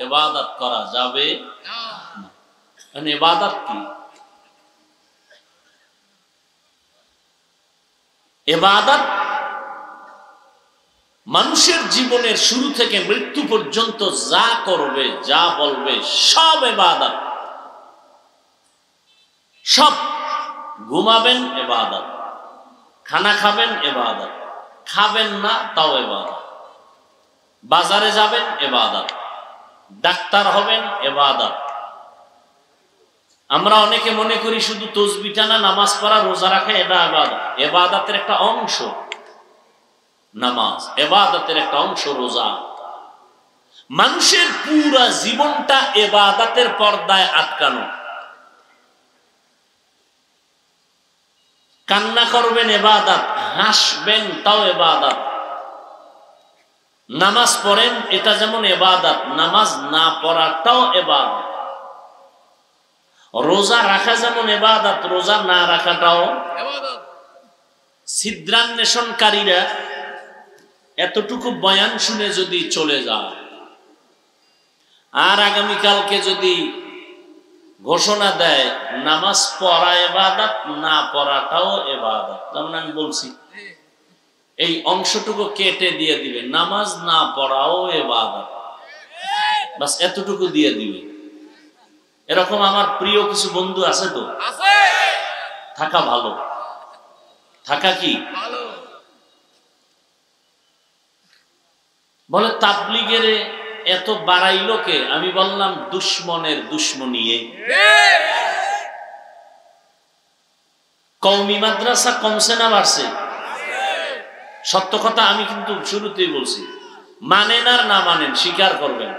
ইবাদত করা যাবে না। মানে ইবাদত কি? ইবাদত মানুষের জীবনের শুরু থেকে মৃত্যু পর্যন্ত যা করবে, যা বলবে, সব ইবাদত। সব ঘুমাবেন ইবাদত, খানা খাবেন ইবাদত, খাবেন না তাও ইবাদত, বাজারে যাবেন ইবাদত, ডাক্তার হবেন ইবাদত। আমরা অনেকে মনে করি শুধু তাসবিহ টানা, নামাজ পড়া, রোজা রাখা এটা ইবাদত। ইবাদতের একটা অংশ নামাজ, ইবাদতের একটা অংশ রোজা। মানুষের পুরা জীবনটা ইবাদতের পর্দায় আটকানো। কান্না করবেন ইবাদত, হাসবেন তাও ইবাদত, নামাজ পড়েন এটা যেমন ইবাদত, নামাজ না পড়াটাও ইবাদত, রোজা রাখা যেমন ইবাদত, রোজা না রাখাটাও ইবাদত। ছিদ্রান্বেষণকারীরা এতটুকু বয়ান শুনে যদি চলে যায়, আর আগামীকালকে যদি ঘোষণা দেয় নামাজ পড়া ইবাদত, না পড়াটাও ইবাদত, যেমন আমি বলছি এই অংশটুকু কেটে দিয়ে দিবে, নামাজ না পড়াও ইবাদত, বাস এতটুকু দিয়ে দিবে। এরকম আমার প্রিয় কিছু বন্ধু আছে তো, থাকা ভালো, থাকা কি ভালো। বলে তাবলীগের এত বাড়াইলো কে? আমি বললাম দুশ্মনের দুশ্মনী। কওমি মাদ্রাসা কমছে না বাড়ছে? সত্য কথা আমি কিন্তু শুরুতেই বলছি, মানেন আর না মানেন স্বীকার করবেন,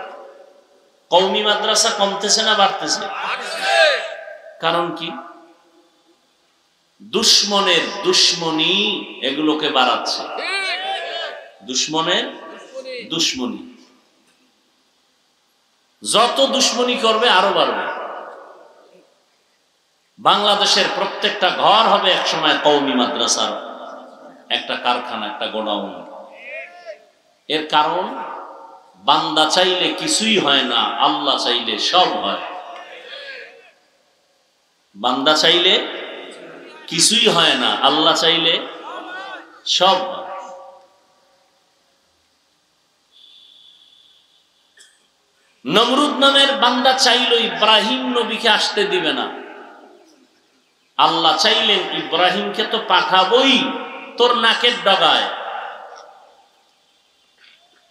কওমি মাদ্রাসা কমতেছে না বাড়তেছে? কারণ কি? দুশ্মনের দুশ্মনী এগুলোকে বাড়াচ্ছে। দুশ্মনের দুশ্মনী, যত দুশ্মনী করবে আরো বাড়বে। বাংলাদেশের প্রত্যেকটা ঘর হবে একসময় কওমি মাদ্রাসার একটা কারখানা, একটা গোডাউন। এর কারণ বান্দা চাইলে কিছুই হয় না, আল্লাহ চাইলে সব হয়। বান্দা চাইলে কিছুই হয় না, আল্লাহ চাইলে সব হয়। নমরুদ নামের বান্দা চাইল ইব্রাহিম নবীকে আসতে দিবে না, আল্লাহ চাইলেন ইব্রাহিমকে তো পাঠাবই তোর নাকের ডগায়।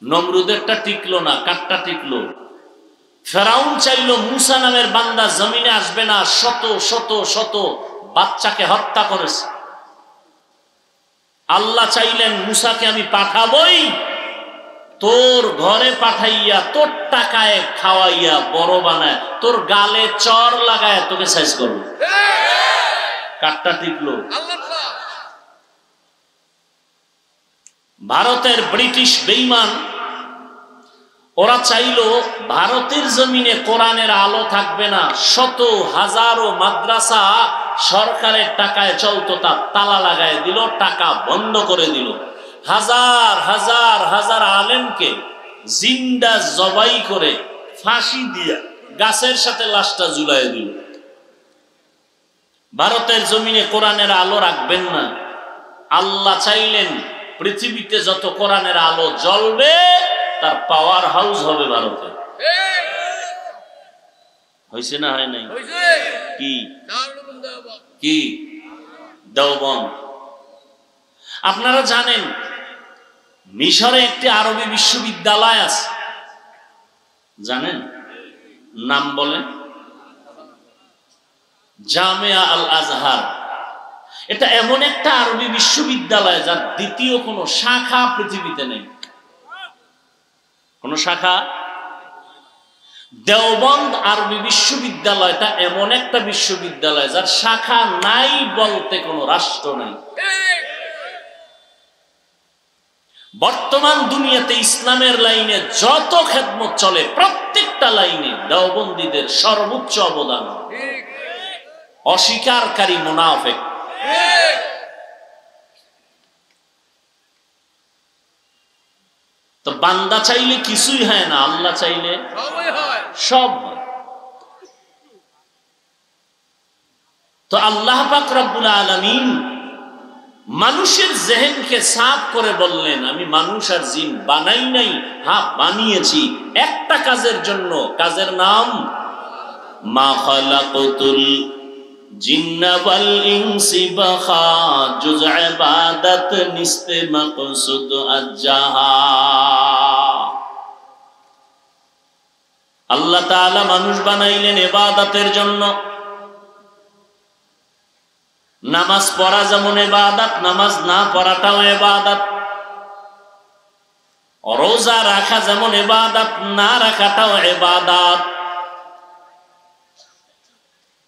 নমরুদেরটা টিকলো না, কাঠটা টিকলো। ফেরাউন চাইল মুসা নামের বান্দা জমিনে আসবে না, শত শত শত বাচ্চাকে হত্যা করেছে। আল্লাহ চাইলেন মুসাকে আমি পাঠাবই, তোর ঘরে পাঠাইয়া, তোর টাকায় খাওয়াইয়া বড় বানায়, তোর গালে চর লাগায় তোকে সাইজ করবো। কাটটা টিকলো? ভারতের ব্রিটিশ বেঈমান ওরা চাইলো ভারতের জমিনে কোরআনের আলো থাকবে না, শত হাজারো মাদ্রাসা সরকারের টাকায় চলতো, তার তালা লাগায় দিল, টাকা বন্ধ করে দিল, হাজার হাজার হাজার আলেমকে জিন্দা জবাই করে ফাঁসি দিয়ে গাছের সাথে লাশটা ঝুলাই দিল। ভারতের জমিনে কোরআনের আলো রাখবেন না। আল্লাহ চাইলেন পৃথিবীতে যত কোরআনের আলো জ্বলবে তার পাওয়ার হাউস হবে ভারতে। হয়েছে না হয় নাই? কি কি দেওবন্দ। আপনারা জানেন মিশরে একটি আরবি বিশ্ববিদ্যালয় আছে, জানেন? নাম বলেন। জামিয়া আল আজহার। এটা এমন একটা আরবি বিশ্ববিদ্যালয় যার দ্বিতীয় কোনো শাখা পৃথিবীতে নেই। কোন শাখা? দেওবন্দ আরবি বিশ্ববিদ্যালয়টা এমন একটা বিশ্ববিদ্যালয় যার শাখা নাই বলতে কোনো রাষ্ট্র নাই। বর্তমান দুনিয়াতে ইসলামের লাইনে যত খেদমত চলে প্রত্যেকটা লাইনে দেওবন্দীদের সর্বোচ্চ অবদান। অস্বীকারী মুনাফিক। তো বান্দা চাইলে কিছুই হয় না, আল্লাহ চাইলে সব হয়। তো আল্লাহ পাক রব্বুল আলামিন মানুষের জেহেনকে সাফ করে বললেন, আমি মানুষ আর জিন বানাই নাই, হ্যাঁ বানিয়েছি একটা কাজের জন্য, কাজের নাম মা খালাকাতুল জিন্না ওয়াল ইনসি বাখা জুজ ইবাদত নিস্তে মাকসুদ আজ্জাহা। আল্লাহ তাআলা মানুষ বানাইলেন ইবাদতের জন্য। নামাজ পড়া যেমন ইবাদত, নামাজ না পড়াটাও ইবাদত। রোজা রাখা যেমন ইবাদত, না রাখাটাও ইবাদত।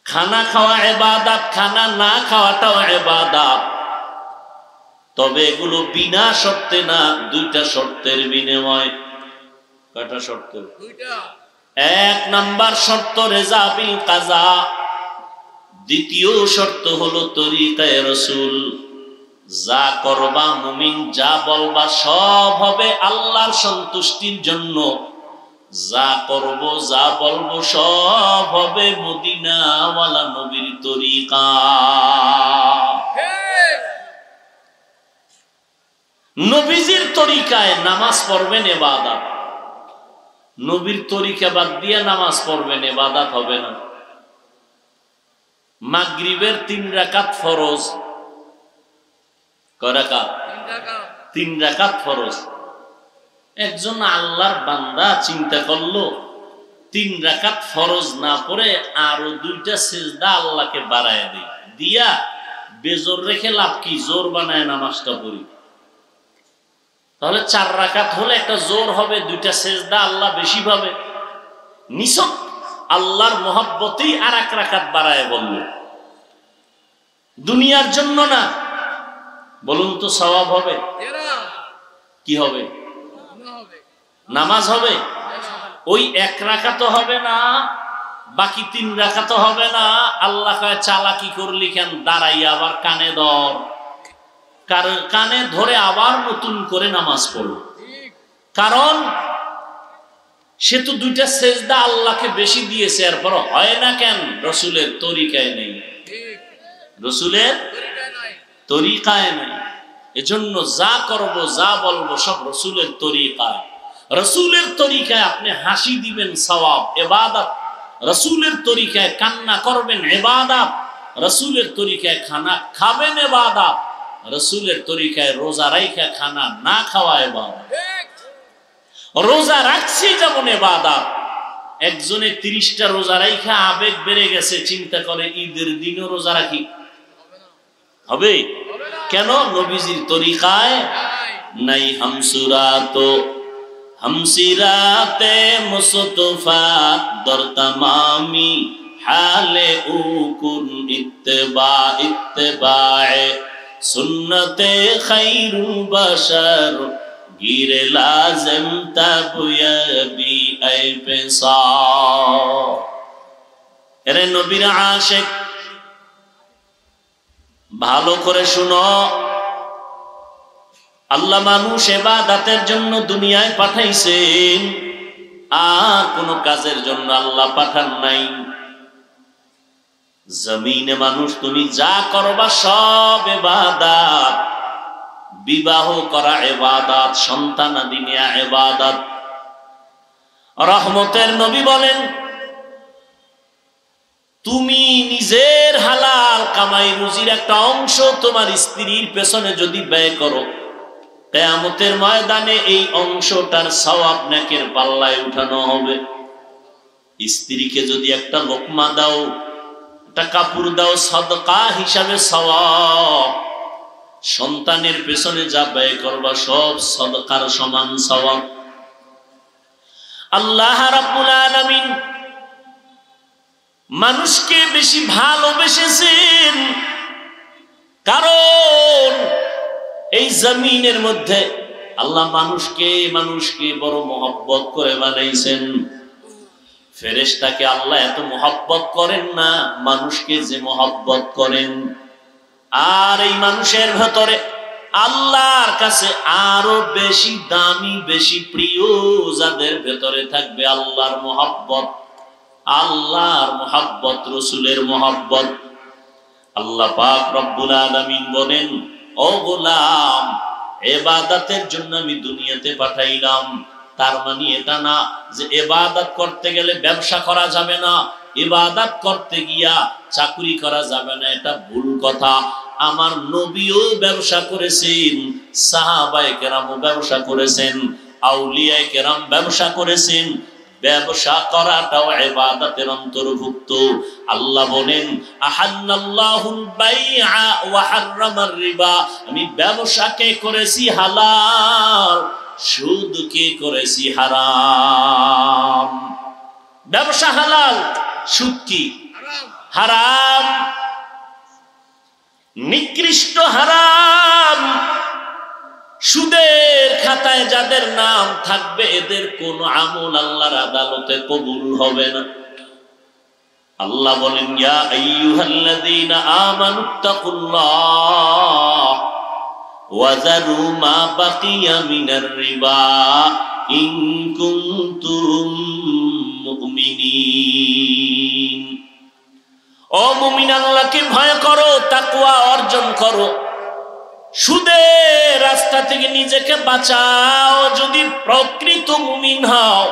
খানা খাওয়া ইবাদত, খানা না খাওয়াটাও ইবাদত। তবে এগুলো বিনা শর্তে না, দুইটা শর্তের বিনিময়। কয়টা শর্ত? দুইটা। এক নাম্বার শর্ত রেজা বিল কাজা, দ্বিতীয় শর্ত হলো তরিকায়ে রাসূল। যা করবা মুমিন, যা বলবা সব হবে আল্লাহর সন্তুষ্টির জন্য। যা করব যা বলবো সব হবে মদিনাওয়ালা নবীর তরিকা। নবীজির তরিকায় নামাজ পড়বেন ইবাদত, নবীর তরিকা বাদ দিয়ে নামাজ পড়বেন ইবাদত হবে না। মাগরিবের 3 রাকাত ফরজ। কয় রাকাত? 3 রাকাত ফরজ। একজন আল্লাহর বান্দা চিন্তা করলো 3 রাকাত ফরজ না পড়ে আরো 2টা সিজদা আল্লাহকে বাড়ায় দেই, দিয়া বেজোর রেখে লাভ কি? জোর বানায় নামাজটা পড়ি। তাহলে 4 রাকাত হলে একটা জোর হবে, 2টা সিজদা আল্লাহ বেশি পাবে। নিছক আল্লাহর মহব্বতেই আর 1 রাকাত বাড়ায় বলল, দুনিয়ার জন্য না। বলুন তো সওয়াব হবে? কি হবে? নামাজ হবে। ওই 1 রাকাত হবে না, বাকি 3 রাকাত হবে না। আল্লাহ কয় চালাকি করলি কেন? দাঁড়াই আবার কানে ধর, কানে ধরে আবার নতুন করে নামাজ পড়ো। কারণ সে তো 2টা সেজদা আল্লাহকে বেশি দিয়েছে, এরপর হয় না কেন? রসুলের তরিকায় নেই, রসুলের তরিকায় নেই। এজন্য যা করব যা বলবো সব রসুলের তরিকায়। রসুলের তরিকায় আপনি হাসি দিবেন সওয়াব, ইবাদত। রসুলের তরিকায় কান্না করবেন ইবাদত। রসুলের তরিকায় খানা খাবেন ইবাদত। রসুলের তরিকায় রোজা রাখা খানা না খাওয়া ইবাদত। রোজা রাখছি যেমন ইবাদত। একজনে 30টা রোজা রাখা আবেগ বেড়ে গেছে, চিন্তা করে ঈদের দিনও রোজা রাখি, হবে? কেন? নবীজির তরিকায় নাই। হামসুরাতো হামসিরাতে মুস্তফা দর তামামি हाले उकुन इत्तिबाए सुन्नते खैरुल बशर गिरे लाज़िम तबयबी ऐ पेशा। এরে নবীর আশিক ভালো করে শুনো, আল্লাহ মানুষ ইবাদতের জন্য দুনিয়ায় পাঠাইছেন, আর কোন কাজের জন্য আল্লাহ পাঠান নাই। জমিনে মানুষ তুমি যা করবা সব ইবাদত, বিবাহ করা ইবাদত, সন্তানাদি নেয়া ইবাদত। রহমতের নবী বলেন, তুমি নিজের হালাল কামাই রুজির একটা অংশ তোমার স্ত্রীর পেছনে যদি ব্যয় করো, কিয়ামতের ময়দানে এই অংশটার সওয়াব নেকের পাল্লায় উঠানো হবে। স্ত্রীকে যদি একটা লোকমা দাও, একটা কাপড় দাও, সাদকা হিসাবে সওয়াব। সন্তানের পেছনে যা ব্যয় করবা সব সাদকার সমান সওয়াব। আল্লাহ রাব্বুল আলামিন মানুষকে বেশি ভালোবেসেছেন, কারণ এই জমিনের মধ্যে আল্লাহ মানুষকে বড় মহব্বত করে বানাইছেন। ফেরেশতাকে আল্লাহ এত মহব্বত করেন না, মানুষকে যে মহব্বত করেন। আর এই মানুষের ভেতরে আল্লাহর কাছে আরো বেশি দামি, বেশি প্রিয় যাদের ভেতরে থাকবে আল্লাহর মহব্বত, আল্লাহর মহব্বত, রাসূলের মহব্বত। আল্লাহ পাক রব্বুল আলামিন বলেন, ও গোলাম, ইবাদতের জন্য আমি দুনিয়াতে পাঠাইলাম। তার মানে এটা না যে ইবাদত করতে গেলে ব্যবসা করা যাবে না, ইবাদত করতে গিয়া চাকরি করা যাবে না, এটা ভুল কথা। আমার নবীও ব্যবসা করেছেন, সাহাবায়ে কেরামও ব্যবসা করেছেন, আউলিয়ায়ে কেরাম ব্যবসা করেছেন। ব্যবসা করাটাও ইবাদতের অন্তর্ভুক্ত। আল্লাহ বলেন, আহাল্লাল্লাহুল বাইআ ওয়া হাররামার রিবা, আমি ব্যবসাকে করেছি হালাল, সুদকে করেছি হারাম। ব্যবসা হালাল, সুদ কি হারাম, নিকৃষ্ট হারাম। সুদের খাতায় যাদের নাম থাকবে এদের কোন আমল আল্লাহর আদালতে কবুল হবে না। আল্লাহ বলেন, ইয়া আইয়ুহাল্লাযীনা আমানুত্তাকুল্লাহ ওয়া যারু মা বাকিয়া মিনার রিবা ইন কুনতুম মুমিনিন। ও মুমিন, আল্লাহকে ভয় করো, তাকওয়া অর্জন করো, সুদের রাস্তা থেকে নিজেকে বাঁচাও যদি প্রকৃত মুমিন হও।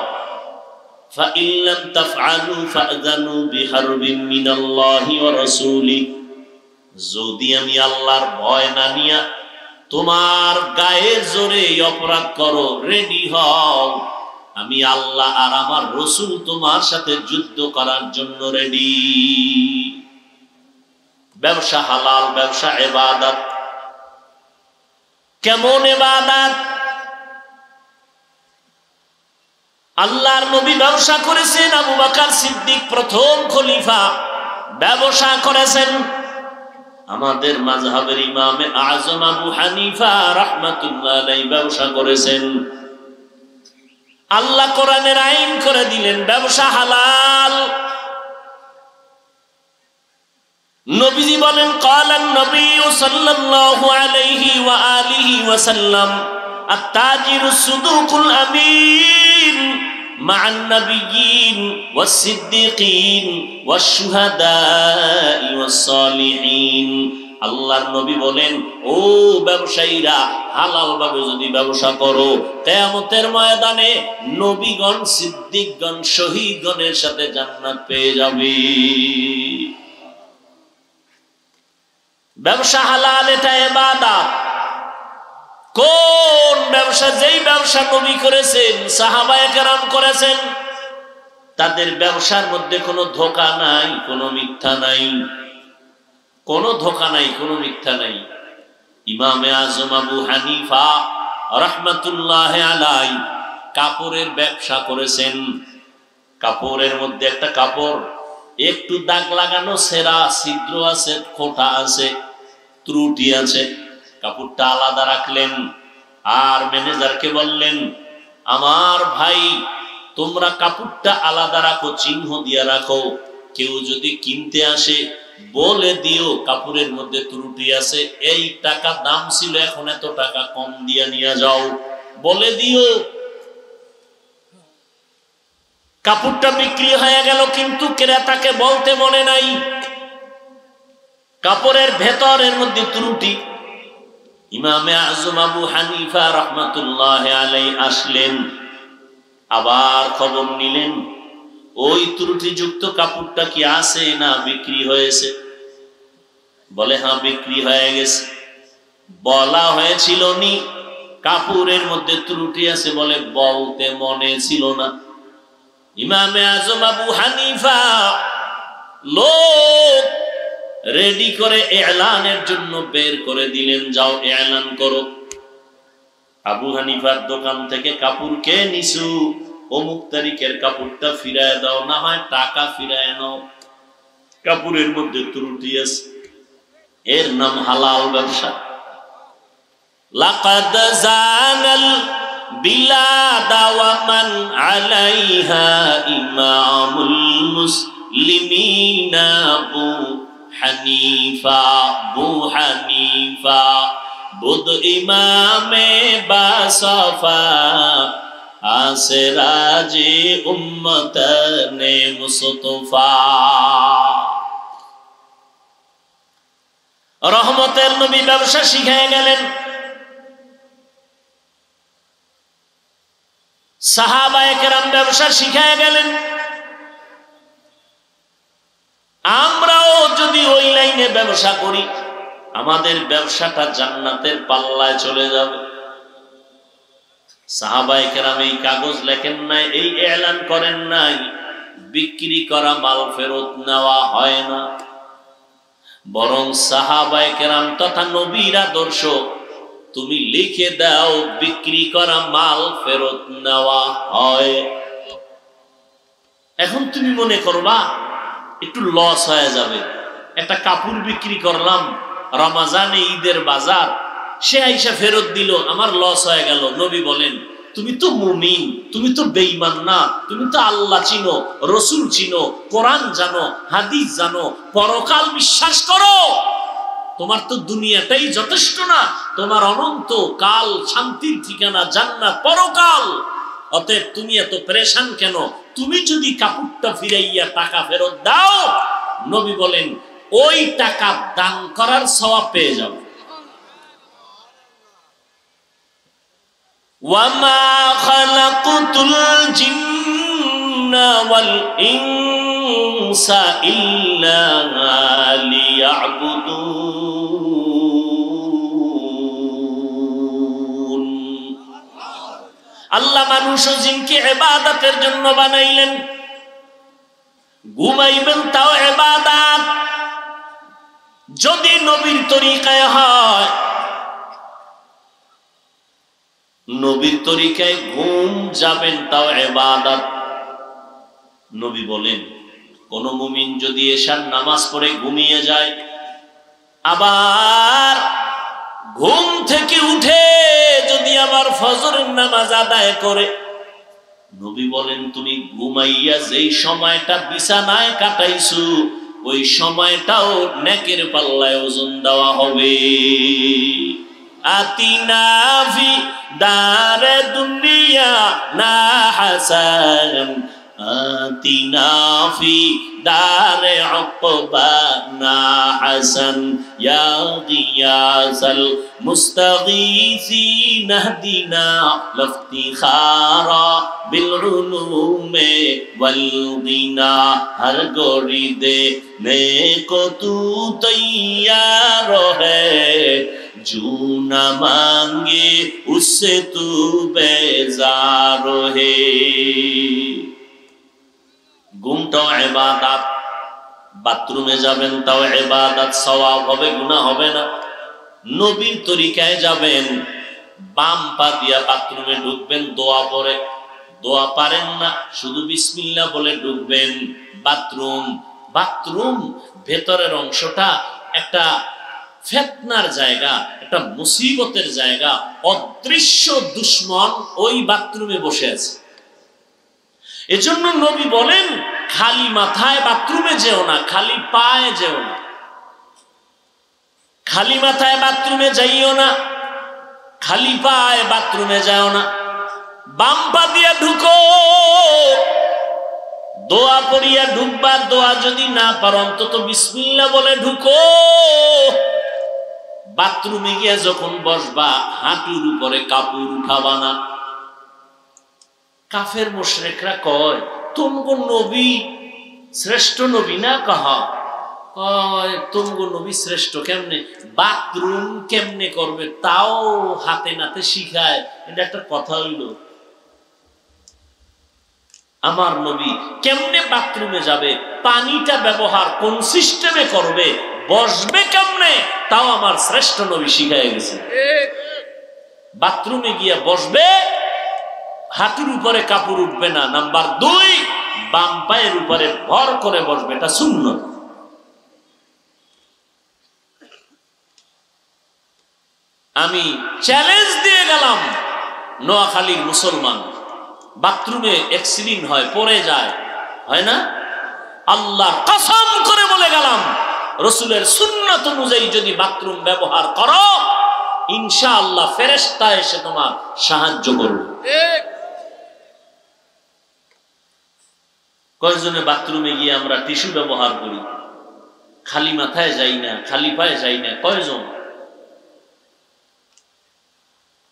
ফাইন লাম তাফআলু ফাযানু বিহারবিন মিনাল্লাহি ওয়া রাসূলিহি, যদি আমি আল্লাহর ভয় না নিয়া তোমার গায়ের জোরে অপরাধ করো, রেডি হও, আমি আল্লাহ আর আমার রাসূল তোমার সাথে যুদ্ধ করার জন্য রেডি। ব্যবসা হালাল, ব্যবসা ইবাদত। কেমন ইবাদত? আল্লাহর নবী ব্যবসা করেছেন, আবু বকর সিদ্দিক প্রথম খলিফা ব্যবসা করেছেন, আমাদের মাযহাবের ইমামে আযম আবু হানিফা রাহমাতুল্লাহ আলাইহি ব্যবসা করেছেন। আল্লাহ কোরআনের আইন করে দিলেন ব্যবসা হালাল। নবীজি বলেন, ক্বালান নবী সাল্লাল্লাহু আলাইহি ওয়া আলিহি ওয়া সাল্লাম, আত-তাজিরু সুদুকুল আমিন মা'আন নাবিয়্যিন ওয়াস সিদ্দিকিন ওয়াশ শুহাদা'i ওয়াস সালিহিন। আল্লাহর নবী বলেন, ও ব্যবসায়ীরা, হালাল ভাবে যদি ব্যবসা করো, কিয়ামতের ময়দানে নবীগণ, সিদ্দিকগণ, শহীদগণের সাথে জান্নাত পেয়ে যাবে। ব্যবসা হালাল, এটা ইবাদত। কোন ব্যবসা? যেই ব্যবসা নবী করেছেন, সাহাবায়ে কেরাম করেছেন, তাদের ব্যবসার মধ্যে কোনো ধোঁকা নাই, কোনো মিথ্যা নাই, কোনো ধোঁকা নাই, কোনো মিথ্যা নাই। ইমামে আযম আবু হানিফা রাহমাতুল্লাহি আলাইহি কাপড়ের ব্যবসা করেছেন। কাপড়ের মধ্যে একটা কাপড় একটু দাগ লাগানো, ছেঁড়া, ছিদ্র আছে, খোঁটা আছে, ত্রুটি আছে, কাপড়টা আলাদা রাখলেন। আর ম্যানেজারকে বললেন, আমার ভাই তোমরা কাপড়টা আলাদা রাখো, চিহ্ন দিয়ে রাখো, কেউ যদি কিনতে আসে বলে দিও কাপড়ের মধ্যে ত্রুটি আছে, এই টাকা দাম ছিল, এখন এত টাকা কম দিয়ে নিয়ে যাও, বলে দিও। কাপড়টা বিক্রি হয়ে গেল, কিন্তু ক্রেতাকে বলতে মনে নাই কাপড়ের ভেতরের মধ্যে ত্রুটি। ইমামে আজম আবু হানিফা রাহমাতুল্লাহি আলাইহি আসলেন, আবার খবর নিলেন ওই ত্রুটিযুক্ত কাপড়টা কি আছে না বিক্রি হয়েছে? বলে হ্যাঁ, বিক্রি হয়ে গেছে। বলা হয়েছিল নি কাপড়ের মধ্যে ত্রুটি আছে? বলে বলতে মনে ছিল না। ইমামে আজম আবু হানিফা লোক রেডি করে এলানের জন্য বের করে দিলেন, যাও এলান করো, আবু হানিফার দোকান থেকে কাপড় কে নিছু, অমুক তারিখের কাপড়টা ফিরায় দাও, না হয় টাকা ফিরায় নাও, কাপড়ের মধ্যে ত্রুটি আছে। এর নাম হালাল ব্যবসা। লাকাদ জানাল বিলাদা ওয়া মান আলাইহা ইমামুল মুসলিমিনা আবু হানিফা বুদ ইমামে বাসফা আসরাজে উম্মতনে মুস্তফা। রহমতের নবী ব্যবসা শিখায় গেলেন, সাহাবায়ে কেরাম ব্যবসা শিখায় গেলেন। আমরাও যদি ওই লাইনে ব্যবসা করি, আমাদের ব্যবসাটা জান্নাতের পাল্লায় চলে যাবে। সাহাবায়ে কেরাম এই কাগজ লেখেন নাই, এই এলান করেন নাই, বিক্রি করা মাল ফেরত নেওয়া হয় না। বরং সাহাবায়ে কেরাম তথা নবীর আদর্শ, তুমি লিখে দাও বিক্রি করা মাল ফেরত নেওয়া হয়। এখন তুমি মনে করবা একটু লস হয়ে যাবে, একটা কাপড় বিক্রি করলাম রমজানে, ঈদের বাজার, সে আইসা ফেরত দিল, আমার লস হয়ে গেল। নবী বলেন, তুমি তো মুমিন, তুমি তো বেঈমান না, তুমি তো আল্লাহ চিনো, রসুল চিনো, কোরআন জানো, হাদিস জানো, পরকাল বিশ্বাস করো, তোমার তো দুনিয়াটাই যথেষ্ট না, তোমার অনন্ত কাল শান্তির ঠিকানা জান্নাত পরকাল। অতএব তুমি এত পেরেশান কেন? তুমি যদি কাপড়টা ফিরাইয়া টাকা ফেরত দাও, নবী বলেন ওই টাকা দান করার সওয়াব পেয়ে যাও। ওয়ামা খালাকুতুল জিন্না ওয়াল ইনসা ইল্লা লিয়াবুদুন। আল্লাহ মানুষ ও জিনকে ইবাদতের জন্য বানাইলেন। ঘুমাইবেন তাও ইবাদত, যদি নবীর তরিকায় হয়, নবীর তরিকায় ঘুম যাবেন তাও ইবাদত। নবী বলেন, কোন মুমিন যদি এশার নামাজ পড়ে ঘুমিয়ে যায়, আবার ঘুম থেকে উঠে যদি আবার ফজরের নামাজ আদায় করে, নবী বলেন তুমি ঘুমাইয়া যেই সময়টা বিছানায় কাটাইছো, ওই সময়টাও নেকের পাল্লায় ওজন দেওয়া হবে। আতিনা ফি দারে দুনিয়া না হাসান, আতিনা ফি দারে উকবা না হাসান, ইয়া গিয়াসাল মুস্তাগীসিন ইহদিনা লফতিখারা বিল উলুমে ওয়াল গিনা। হর গোরি দে নেকো তু তৈয়ার হ্যায়, जो न मांगे उससे तू बेजार है। ঘুমটাও ইবাদত, বাথরুমে যাবেন তাও ইবাদত, সওয়াব হবে, গুনাহ হবে না। নবীর তরিকায় যাবেন, বাম পা দিয়া বাথরুমে ঢুকবেন, দোয়া পড়ে, দোয়া পারেন না শুধু বিসমিল্লাহ বলে ঢুকবেন, বাথরুম বাথরুম ভেতরের অংশটা একটা ফিতনার জায়গা, একটা মুসিবতের জায়গা। অদৃশ্য দুশমন ওই বাথরুমে বসে আছে। এজন্য নবী বলেন, খালি মাথায় বাথরুমে যেও না, খালি পায়ে যেও না। খালি মাথায় বাথরুমে যাইও না, খালি পায়ে বাথরুমে যাও না। বাম পা দিয়া ঢুকো, দোয়া পড়িয়া ঢুকবার, দোয়া যদি না পারো অন্তত বিসমিল্লাহ বলে ঢুকো। বাথরুমে গিয়া যখন বসবা হাঁটুর উপরে কাপড় উঠাবা না। কাফের মুশরিকরা কয়, তুমগো নবী শ্রেষ্ঠ নবী না? কাহা কয়, তুমগো নবী শ্রেষ্ঠ কেমনে? বাথরুম কেমনে করবে তাও হাতে নাতে শিখায়। এটা একটা কথা হইল? আমার নবী কেমনে বাথরুমে যাবে, পানিটা ব্যবহার কোন সিস্টেমে করবে, বসবে কেমনে, তাও আমার শ্রেষ্ঠ নবী শিখায় গেছে। বাথরুমে গিয়া বসবে, হাঁটুর উপরে কাপড় উঠবে না। নাম্বার 2, বাম পায়ের উপরে ভর করে বসবে, এটা সুন্নাত। আমি চ্যালেঞ্জ দিয়ে গেলাম, নোয়াখালীর মুসলমান বাথরুমে অ্যাক্সিডেন্ট হয়, পড়ে যায়, হয় না? আল্লাহর কসম করে বলে গেলাম, রাসূলের সুন্নাত অনুযায়ী যদি বাথরুম ব্যবহার করো, ইনশাআল্লাহ ফেরেশতা এসে তোমার সাহায্য করবে। কয়জনে বাথরুমে গিয়ে আমরা টিস্যু ব্যবহার করি, খালি মাথায় যাই না, খালি পায়ে যাই না? কয়জন?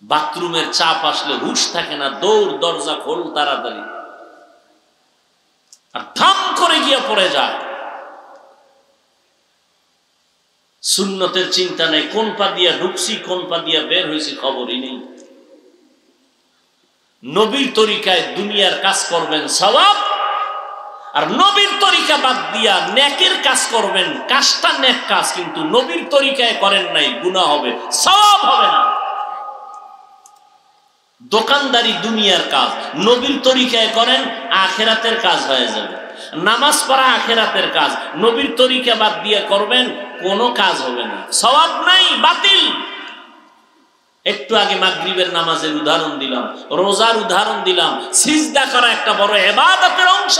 বাথরুমের চাপ আসলে হুশ থাকে না, দৌড়, দরজা খোল তাড়াতাড়ি, আর ধাম করে গিয়া পড়ে যায়। সুন্নতের চিন্তা নেই, কোন পা দিয়া ঢুকছি কোন পা দিয়া বের হয়েছি খবরই নেই। নবীর তরিকায় দুনিয়ার কাজ করবেন সওয়াব, আর নবীর তরিকা বাদ দিয়া নেকের কাজ করবেন, কাজটা নেক কাজ, কিন্তু নবীর তরিকায় করেন নাই, গুনাহ হবে, সওয়াব হবে না। দোকানদারি দুনিয়ার কাজ, নবীর তরিকায় করেন আখিরাতের কাজ হয়ে যাবে। নামাজ পড়া আখিরাতের কাজ, নবীর তরিকা বাদ দিয়ে করবেন কোনো কাজ হবে না, সওয়াব নাই, বাতিল। একটু আগে মাগরিবের নামাজের উদাহরণ দিলাম, রোজার উদাহরণ দিলাম। সিজদা করা একটা বড় ইবাদতের অংশ।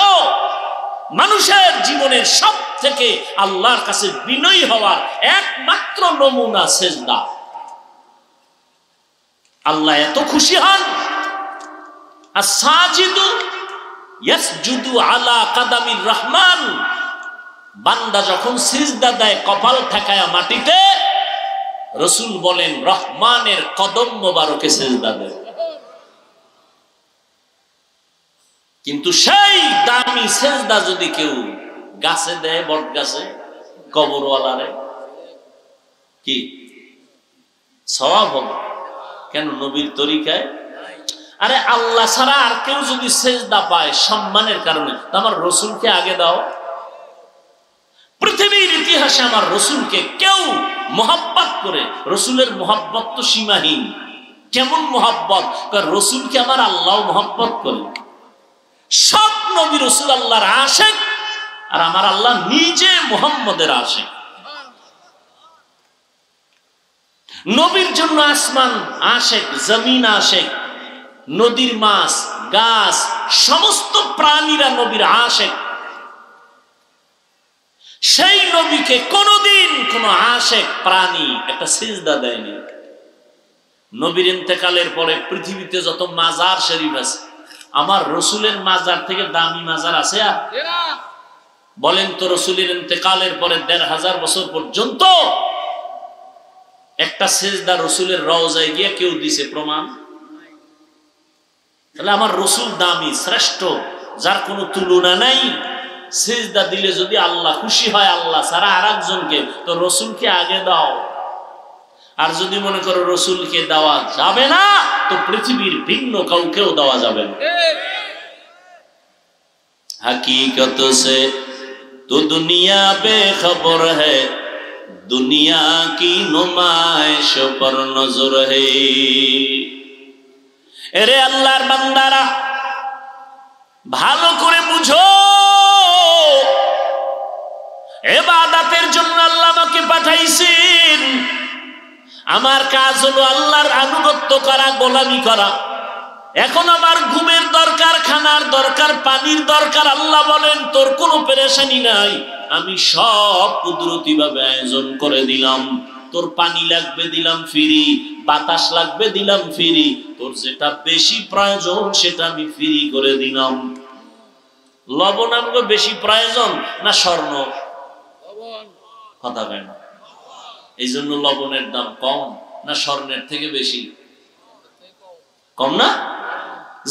মানুষের জীবনের সব থেকে আল্লাহর কাছে বিনয়ী হওয়ার একমাত্র নমুনা সিজদা। আল্লাহ এত খুশি হন, আস-সাজিদু ইয়াসজুদু আলা কাদামির রহমান। বান্দা যখন সিজদা দেয় কপাল ঠেকায়া মাটিতে, রাসূল বলেন রহমানের কদম মোবারকে সিজদা দেয়। কিন্তু সেই দামি সিজদা যদি কেউ গাছে দেয়, বট গাছে, কবরওয়ালারে, কি সওয়াব হবে? কেন? নবীর তরিকায়। আরে আল্লাহ ছাড়া আর কেউ যদি সেজদা পায় সম্মানের কারণে, আমার রসুলকে আগে দাও। পৃথিবীর ইতিহাসে আমার রসুলকে কেউ মোহাব্বত করে, রসুলের মোহাব্বত তো সীমাহীন। কেমন মোহাব্বত? রসুলকে আমার আল্লাহ মোহাব্বত করে। সব নবী রসুল আল্লাহর আশিক, আর আমার আল্লাহ নিজে মুহাম্মদের আশিক। নবীর জন্য আসমান আশিক, জমিন আশিক, নদীর মাছ, গাছ, সমস্ত প্রাণীরা নবীর আশিক। সেই নবীকে কোনদিন কোন আশিক প্রাণী একটা সিজদা দেয়নি। নবীর ইন্তেকালের পরে পৃথিবীতে যত মাজার শরীফ আছে, আমার রসুলের মাজার থেকে দামি মাজার আছে? বলেন তো, রসুলের ইন্তেকালের পরে ১৫০০ বছর পর্যন্ত একটা সিজদা রসুলের রওজায় গিয়ে কেউ দিছে প্রমাণ? তাহলে আমার রসুল দামি, শ্রেষ্ঠ, যার কোনো তুলনা নাই। সিজদা দিলে যদি আল্লাহ খুশি হয় আল্লাহ ছাড়া আর একজনকে, তো রসুলকে আগে দাও। আর যদি মনে করো রসুলকে দেওয়া যাবে না, তো পৃথিবীর ভিন্ন কাউকেও দেওয়া যাবে না। हकीकत से तो दुनिया बेखबर है, दुनिया की नुमाइश पर नजर है। এরে আল্লাহর বান্দারা, ভালো করে বুঝো, ইবাদতের জন্য আল্লাহ আমাকে পাঠাইছেন। আমার কাজ হলো আল্লাহর আনুগত্য করা, গোলামি করা। এখন আমার ঘুমের দরকার, খানার দরকার, পানির দরকার। আল্লাহ বলেন তোর কোনো পেরেশানি নাই, আমি সব কুদরতি ভাবে আয়োজন করে দিলাম। তোর পানি লাগবে দিলাম ফ্রি, বাতাস লাগবে দিলাম ফ্রি, তোর যেটা বেশি প্রয়োজন সেটা আমি ফ্রি করে দিলাম। লবণ আমগো বেশি প্রয়োজন না স্বর্ণ? কথা কেন? এই জন্য লবণের দাম কম না স্বর্ণের থেকে বেশি? কম না?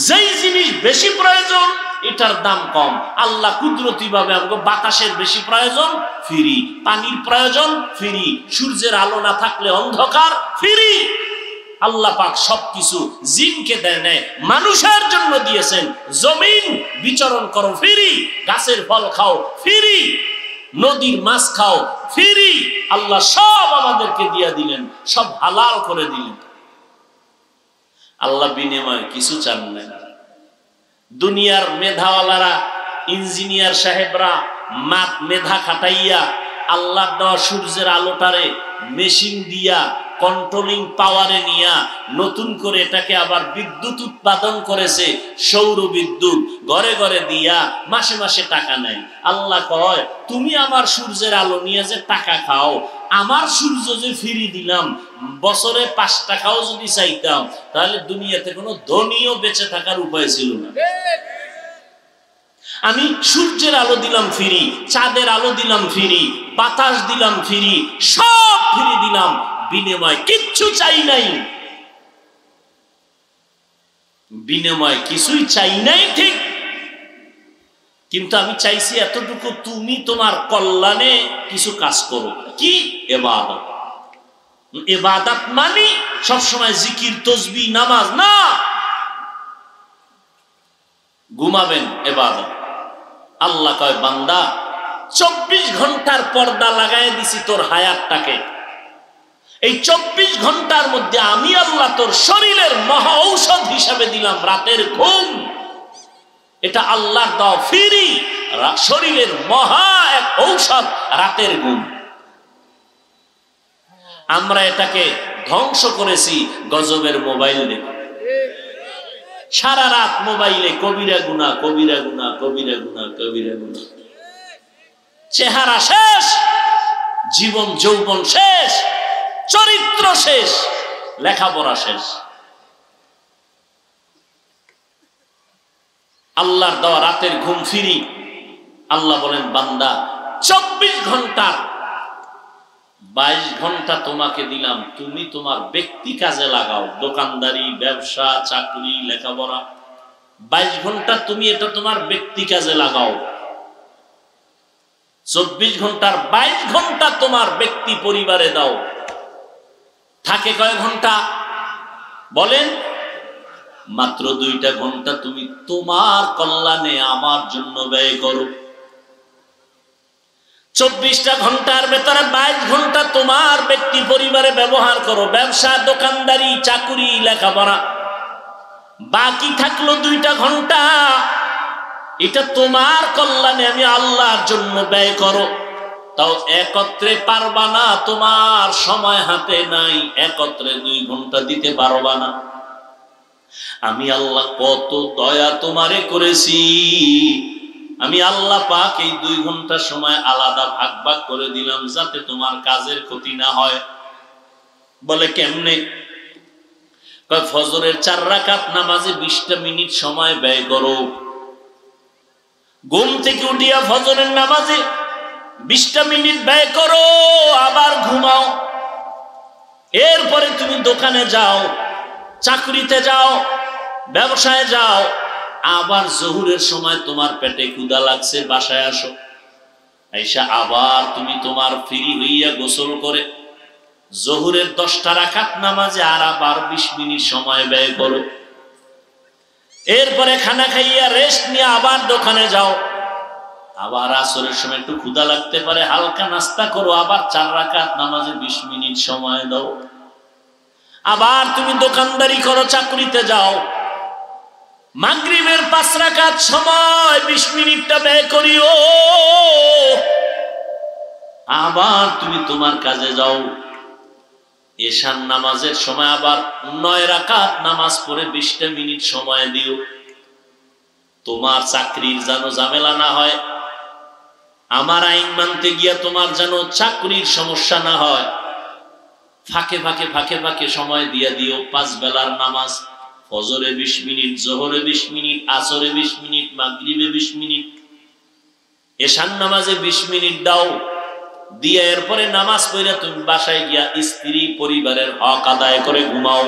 যেই জিনিস বেশি প্রয়োজন এটার দাম কম। আল্লাহ কুদরতি ভাবে আমগো বাতাসের বেশি প্রয়োজন, ফ্রি। পানির প্রয়োজন, ফ্রি। সূর্যের আলো না থাকলে অন্ধকার, ফ্রি। আল্লাহ পাক সবকিছু জিনকে দেয় নাই, মানুষের জন্য দিয়েছেন। জমিন বিচরণ করো ফ্রি, গাছের ফল খাও ফ্রি, নদীর মাছ খাও ফ্রি। আল্লাহ সব আমাদেরকে দিয়ে দিলেন, সব হালাল করে দিলেন। আল্লাহ বিনিময়ে কিছু চান না। দুনিয়ার মেধাওয়ালারা, ইঞ্জিনিয়ার সাহেবরা মেধা খাটাইয়া আল্লাহ দেওয়া সূর্যের আলোটারে মেশিন দিয়া কন্ট্রোলিং পাওয়ারে নিয়া নতুন করে এটাকে আবার বিদ্যুৎ উৎপাদন করেছে, সৌর বিদ্যুৎ ঘরে ঘরে দিয়া মাসে মাসে টাকা নেয়। আল্লাহ কয় তুমি আমার সূর্যের আলো নিয়ে যে টাকা খাও, আমার সূর্য যে ফ্রি দিলাম, বছরে 5 টাকাও যদি চাইতাম তাহলে দুনিয়াতে কোনো ধনীও বেঁচে থাকার উপায় ছিল না। আমি সূর্যের আলো দিলাম ফ্রি, চাঁদের আলো দিলাম ফ্রি, বাতাস দিলাম ফ্রি, সব ফ্রি দিলাম, বিনিময় কিচ্ছু চাই নাই। বিনিময় কিছুই চাই নাই ঠিক, কিন্তু আমি চাইছি এতটুকু, তুমি তোমার কল্যাণে কিছু কাজ করো। কি? ইবাদত। ইবাদত মানে সবসময় জিকির, তাসবিহ, নামাজ না। ঘুমাবেন ইবাদত। আল্লাহ কয় বান্দা 24 ঘন্টার পর্দা লাগাই দিছি তোর হায়াতটাকে। এই 24 ঘন্টার মধ্যে আমি আল্লাহ তোর শরীরের মহা ঔষধ হিসাবে দিলাম রাতের ঘুম। এটা আল্লাহর দেওয়া ফ্রি শরীরের মহা এক ঔষধ, রাতের ঘুম। আমরা এটাকে ধ্বংস করেছি গজবের মোবাইল দিয়ে। সারা রাত মোবাইলে কবিরা গুনাহ, কবিরা গুনাহ, কবিরা গুনাহ, কবিরা গুনাহ। চেহারা শেষ, জীবন যৌবন শেষ, চরিত্র শেষ, লেখাপড়া শেষ। আল্লাহর দেওয়া রাতের ঘুম ফ্রি। আল্লাহ বলেন বান্দা 24 ঘন্টার 22 ঘন্টা তোমাকে দিলাম, তুমি তোমার ব্যক্তি কাজে লাগাও, দোকানদারি, ব্যবসা, চাকরি, লেখাপড়া। 22 ঘন্টা তুমি এটা তোমার ব্যক্তি কাজে লাগাও। 24 ঘন্টার 22 ঘন্টা তোমার ব্যক্তি পরিবারে দাও। থাকে কয় ঘন্টা বলেন? মাত্র 2টা ঘন্টা তুমি তোমার কল্যাণে আমার জন্য ব্যয় করো। 24টা ঘন্টার ভেতরে 22 ঘন্টা তোমার ব্যক্তি পরিবারে ব্যবহার করো, ব্যবসা, দোকানদারি, চাকুরি, লেখাপড়া। বাকি থাকলো 2টা ঘন্টা, এটা তোমার কল্যাণে আমি আল্লাহর জন্য ব্যয় করো। তাও একত্রে পারবা না, তোমার সময় হাতে নাই, একত্রে 2 ঘন্টা দিতে পারবা না। আমি আল্লাহ কত দয়া তোমারে করেছি। আমি আল্লাহ পাক এই 2 ঘন্টা সময় আলাদা ভাগ ভাগ করে দিলাম যাতে তোমার কাজের ক্ষতি না হয়। বলে কেমনে? কয় ফজরের 4 রাকাত নামাজে 20টা মিনিট সময় ব্যয় করো। ঘুম থেকে উঠিয়া ফজরের নামাজে 20টা মিনিট ব্যয় করো, আবার ঘুমাও। এরপরে তুমি দোকানে যাও, চাকরিতে যাও, ব্যবসায় যাও। আবার জোহরের সময় তোমার পেটে ক্ষুধা লাগছে, বাসায় আসো। আইসা আবার তুমি তোমার ফ্রি হইয়া গোসল করে জোহরের 10টা রাকাত নামাজে আর আবার 20 মিনিট সময় ব্যয় করো। এরপরে খানা খাইয়া রেস্ট নিয়ে আবার দোকানে যাও। আবার আসরের সময় একটু ক্ষুধা লাগতে পারে, হালকা নাস্তা করো, আবার 4 রাকাত নামাজে 20 মিনিট সময় দাও। আবার তুমি দোকানদারি করো, চাকরিতে যাও। মাগরিবের 5 রাকাত সময় 20 মিনিটটা ব্যয় করিও। আবার তুমি তোমার কাজে যাও। এশার নামাজের সময় আবার 9 রাকাত নামাজ পড়ে 20টা মিনিট সময় দিও। তোমার চাকরির যেন ঝামেলা না হয়, আমার আইন মানতে গিয়া তোমার যেন চাকরির সমস্যা না হয়। ফাঁকে ফাঁকে ফাঁকে ফাঁকে সময় দিয়া দিও। 5 বেলার নামাজ, ফজরে 20 মিনিট, জোহরে 20 মিনিট, আসরে 20 মিনিট, মাগরিবে 20 মিনিট, এশার নামাজে 20 মিনিট দাও। দিয়ে এরপরে নামাজ পড়ে তুমি বাসায় গিয়া স্ত্রী পরিবারের হক আদায় করে ঘুমাও।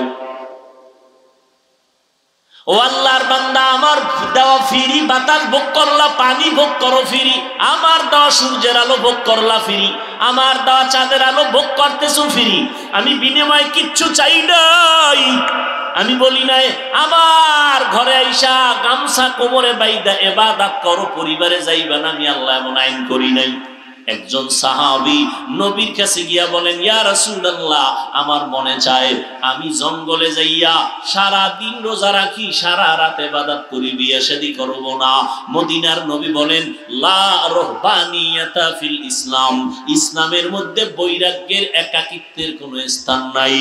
ও আল্লাহর বান্দা, আমার দেওয়া ফিরি বাতাস ভোগ করলা, পানি ভোগ করো ফিরি, আমার দেওয়া সূর্যের আলো ভোগ করলা ফিরি, আমার দেওয়া চাঁদের আলো ভোগ করতেছো ফিরি। আমি বিনিময়ে কিচ্ছু চাই নাই। আমি বলি নাই আমার ঘরে আইসা গামছা কোমরে বাইদা ইবাদত করো, পরিবারে যাইবা না। আমি আল্লাহ এমন আইন করি নাই। একজন সাহাবী নবীর কাছে গিয়া বলেন, ইয়া রাসূলুল্লাহ, আমার মনে চায় আমি জঙ্গলে যাইয়া সারা দিন রোজা রাখি, সারা রাত ইবাদত করি, বিয়ে শাদী করব না। মদিনার নবী বলেন, লা রহবানিয়াতা ফিল ইসলাম, ইসলামের মধ্যে বৈরাগ্যের একাকিত্বের কোনো স্থান নাই।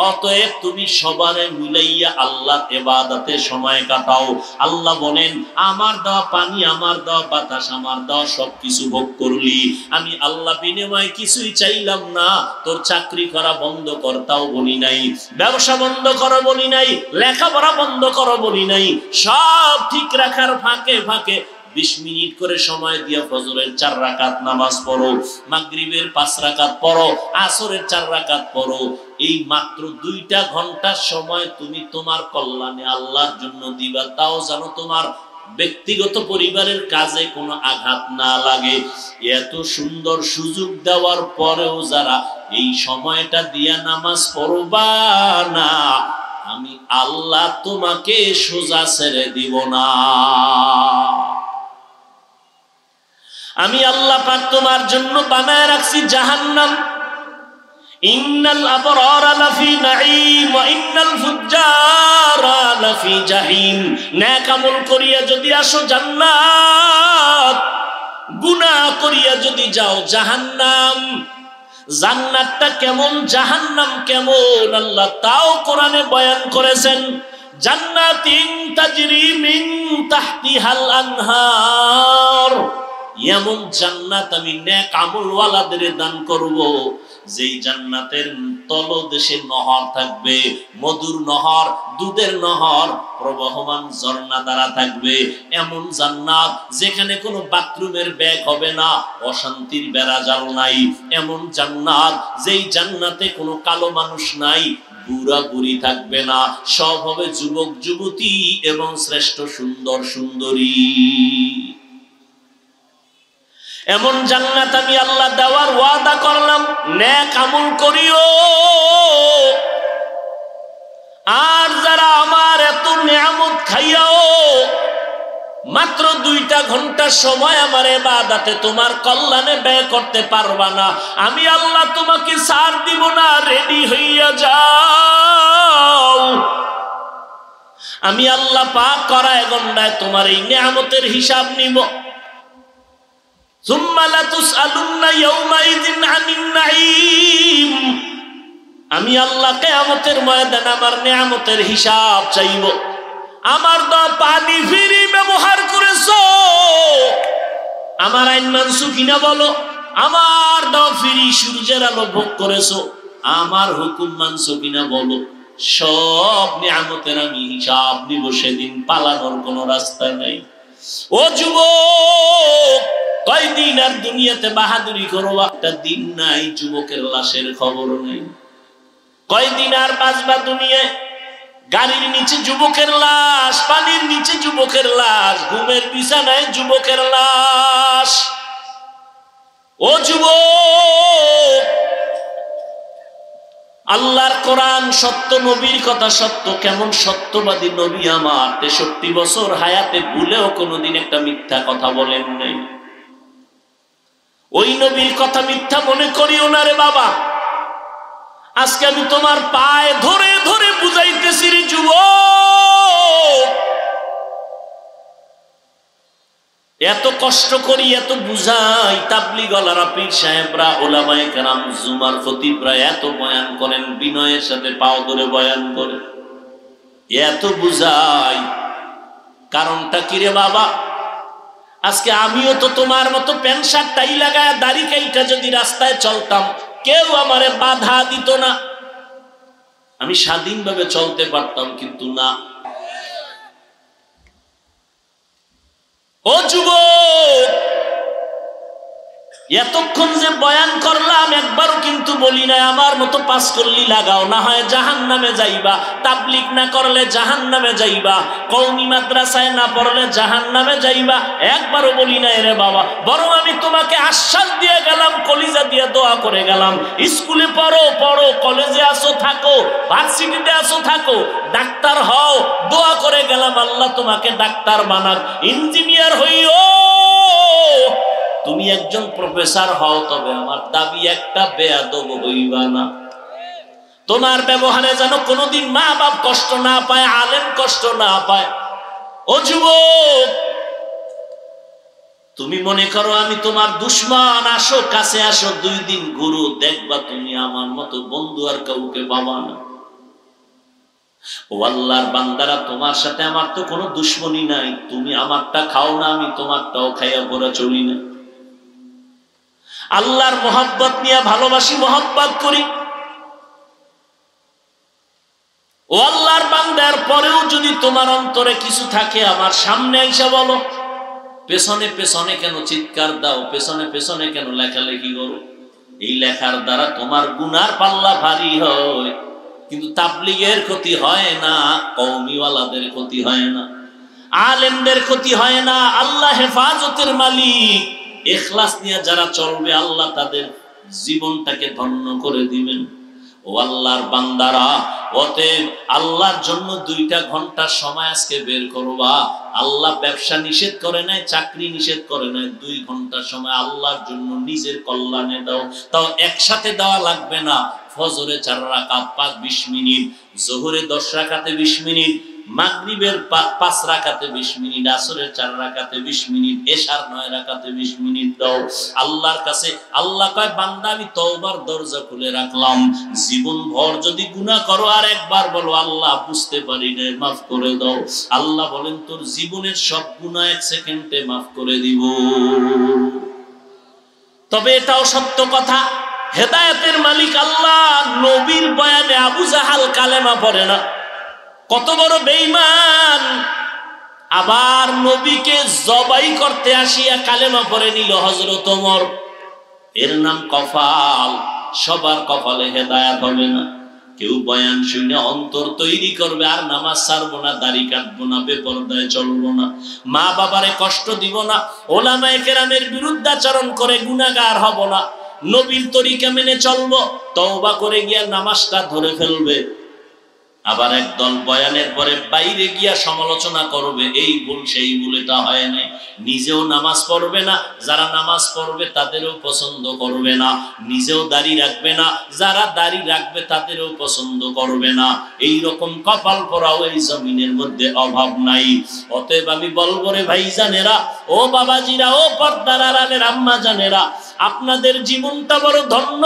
অতএব তুমি সবারে মিলাইয়া আল্লাহর ইবাদতে সময় কাটাও। আল্লাহ বলেন, আমার দেওয়া পানি, আমার দেওয়া বাতাস, আমার দেওয়া সবকিছু করলি, আমি আল্লাহ বিনিময়ে কিছুই চাইলাম না। তোর চাকরি করা বন্ধ কর তাও বলি নাই, ব্যবসা বন্ধ করো বলি নাই, লেখাপড়া বন্ধ করো বলি নাই। সব ঠিক রাখার ফাঁকে ফাঁকে 20 মিনিট করে সময় দিয়া ফজরের 4 রাকাত নামাজ পড়ো, মাগরিবের 5 রাকাত পড়ো, আসরের 4 রাকাত পড়ো। এই মাত্র 2টা ঘন্টার সময় তুমি তোমার কল্যাণে আল্লাহর জন্য দিবা, তাও যেন তোমার ব্যক্তিগত পরিবারের কাজে কোনো আঘাত না লাগে। এত সুন্দর সুযোগ দেওয়ার পরেও যারা এই সময়টা দিয়া নামাজ পড়বা না, আমি আল্লাহ তোমাকে সোজা ছেড়ে দিব না। আমি আল্লাহ পাক তোমার জন্য বানায় রাখছি জাহান্নাম। ইন্নাল আবরারা লাফি নাঈম ওয়া ইন্নাল ফুজ্জারা লাফি জাহিম। নেক আমল করিয়া যদি আসো জান্নাত, গুনাহ করিয়া যদি যাও জাহান্নাম। জান্নাতটা কেমন, জাহান্নাম কেমন, আল্লাহ তাও কোরআনে বয়ান করেছেন। জান্নাতিন তাজরি মিন তাহতিহাল আনহার, এমন জান্নাত আমি নেক আমলওয়ালাদের দান করব, যেই জান্নাতের তলদেশে নহর থাকবে, মধুর নহর, দুধের নহর, প্রবাহমান ঝর্ণা দ্বারা থাকবে। এমন জান্নাত যেখানে কোনো বাথরুমের ব্যাগ হবে না, অশান্তির বেড়াজাল নাই। এমন জান্নাত যেই জান্নাতে কোনো কালো মানুষ নাই, বুড়া বুড়ি থাকবে না, সব হবে যুবক যুবতী এবং শ্রেষ্ঠ সুন্দর সুন্দরী। এমন জান্নাত আমি আল্লাহ দেওয়ার ওয়াদা করলাম। নেক আমল করিও। আর যারা আমার এত নিয়ামত খাইয়াও মাত্র 2টা ঘন্টা সময় আমার ইবাদতে তোমার কল্যাণে ব্যয় করতে পারবা না, আমি আল্লাহ তোমাকে ছাড় দিব না। রেডি হইয়া যাও। আমি আল্লাহ পাক করায় গন্ডায় তোমার এই নিয়ামতের হিসাব নিব। সুম্মা লাতুসআলুন্না ইয়াওমাইযিন আনিন নাঈম। আমি আল্লাহ কিয়ামতের ময়দানে আমার নিয়ামতের হিসাব চাইব। আমার দেওয়া পানি ফ্রি ব্যবহার করেছো, আমার আইন মানছো কিনা বলো। আমার দেওয়া ফ্রি সূর্যের আলো ভোগ করেছো, আমার হুকুম মানছো কিনা বলো। সব নিয়ামতের আমি হিসাব নিব, সেদিন পালানোর কোনো রাস্তা নাই। ও যুবক, কয়দিন আর দুনিয়াতে বাহাদুরি করো, একটা দিন নাই যুবকের লাশের খবর নেই। কয়দিন আর বাঁচবা দুনিয়ায়, গাড়ির নিচে যুবকের লাশ, পানির নিচে যুবকের লাশ, ঘুমের বিছানায় যুবকের লাশ। ও যুবক, আল্লাহর কোরআন সত্য, নবীর কথা সত্য। কেমন সত্যবাদী নবী আমার, 63 বছর হায়াতে ভুলেও কোনোদিন একটা মিথ্যা কথা বলেন নাই। ওই নবীর কথা মিথ্যা মনে করিও না রে বাবা। আজকে আমি তোমার পায়ে ধরে ধরে বুঝাইতেছি রে যুবক, এত কষ্ট করি, এত বুঝাই, তাবলীগওয়ালারা, পীর সাহেবরা, ওলামায়ে কেরাম, জুমার খতিবরা এত বয়ান করেন, বিনয়ের সাথে পাও ধরে বয়ান করে, এত বুঝাই, কারণটা কি রে বাবা? আজকে আমিও তো তোমার মতো প্যান্ট শার্ট টাই লাগায় দাড়ি কাইটা যদি রাস্তায় চলতাম, কেউ আমারে বাধা দিত না, আমি স্বাধীনভাবে চলতে পারতাম, কিন্তু না। ও যুবক, এতক্ষণ যে বয়ান করলাম একবারও কিন্তু বলি না আমার মতো পাস করলি লাগাও, না হয় জাহান্নামে যাইবা, তাবলীগ না করলে জাহান্নামে যাইবা, কওমি মাদ্রাসায় না পড়লে জাহান্নামে যাইবা, একবারও বলি না রে বাবা। বরং আমি তোমাকে আশ্বাস দিয়ে গেলাম, কলিজা দিয়ে দোয়া করে গেলাম, স্কুলে পড়ো পড়ো, কলেজে আসো থাকো, ভার্সিটিতে আসো থাকো, ডাক্তার হও, দোয়া করে গেলাম আল্লাহ তোমাকে ডাক্তার বানাক, ইঞ্জিনিয়ার হইও, তুমি একজন প্রফেসর হও, তবে আমার দাবি একটা, বেয়াদব হইবা না। তোমার ব্যবহারে যেন কোনোদিন মা বাপ কষ্ট না পায়, আলেম কষ্ট না পায়। ও যুবক, তুমি মনে করো আমি তোমার দুশ্মন, আসো কাছে আসো, 2 দিন ঘুরো, দেখবা তুমি আমার মতো বন্ধু আর কাউকে পাবা না। ও আল্লাহর বান্দারা, তোমার সাথে আমার তো কোনো দুশ্মনী নাই, তুমি আমারটা খাও না, আমি তোমারটাও খাইয়া পড়া চলি না। আল্লাহর মহব্বত নিয়ে ভালোবাসি, মহব্বত করি। ও আল্লাহর বান্দার পরেও যদি তোমার অন্তরে কিছু থাকে, আমার সামনে এসে বলো। পেছনে পেছনে কেন চিৎকার দাও, পেছনে পেছনে কেন লেখালেখি করো? এই লেখার দ্বারা তোমার গুনার পাল্লা ভারী হয়, কিন্তু তাবলীগের ক্ষতি হয় না, কওমিওয়ালাদের ক্ষতি হয় না, আলেমদের ক্ষতি হয় না। আল্লাহ হেফাজতের মালিক। ইখলাস নিয়ে যারা চলবে, আল্লাহ তাদের জীবনটাকে ধন্য করে দিবেন। ও আল্লাহর বান্দারা, অতএব আল্লাহর জন্য 2টা ঘন্টার সময় আজকে বের করবা। আল্লাহ ব্যবসা নিষেধ করে নাই, চাকরি নিষেধ করে নাই, 2 ঘন্টার সময় আল্লাহর জন্য নিজের কল্যাণে দাও। তাও একসাথে দেওয়া লাগবে না। ফজরে 4 রাকাত 20 মিনিট, জোহরে 10 রাকাতে 20 মিনিট, মাগরিবের 5 রাকাতে 20 মিনিট, আসরের 4 রাকাতে 20 মিনিট, এশার 9 রাকাতে 20 মিনিট দাও আল্লাহর কাছে। আল্লাহ কয়, বান্দা আমি তওবার দরজা খুলে রাখলাম, জীবন ভর যদি গুনাহ করো আর একবার বলো আল্লাহ বুঝতে পারি না, মাফ করে দাও, আল্লাহ বলেন তোর জীবনের সব গুনাহ 1 সেকেন্ডে মাফ করে দিব। তবে এটাও সত্য কথা, হেদায়েতের মালিক আল্লাহ। নবীর বয়ানে আবু জাহাল কালেমা পড়ে না, কত বড় বেঈমান। আবার নবীকে জবাই করতে আসিয়া কালেমা পড়ে নিল হযরত ওমর। এর নাম কপাল। সবার কপালে হেদায়েত হবে না। কেউ বয়ান শুনে অন্তর তৈরি করবে, আর নামাজ ছাড়বো না, দাড়ি কাটবো না, বেপরদায় চলবো না, মা বাবারে কষ্ট দিব না, ওলামায়ে কেরামের বিরুদ্ধাচরণ করে গুনাহগার হব না, নবীর তরিকা মেনে চলবো, তওবা করে গিয়া নামাজটা ধরে ফেলবে। আবার একদল বয়ানের পরে বাইরে গিয়া সমালোচনা করবে, এই ভুল সেই ভুল, এটা হয় না, নিজেও নামাজ পড়বে না, যারা নামাজ পড়বে তাদেরও পছন্দ করবে না, নিজেও দাড়ি রাখবে না, যারা দাড়ি রাখবে তাদেরও পছন্দ করবে না। এই রকম কপাল পরাও এই জমিনের মধ্যে অভাব নাই। অতএব আমি বলবো রে ভাইজানেরা, ও বাবাজিরা, ও পর্দার আড়ালের আম্মা জানেরা, আপনাদের জীবনটা বড় ধন্য।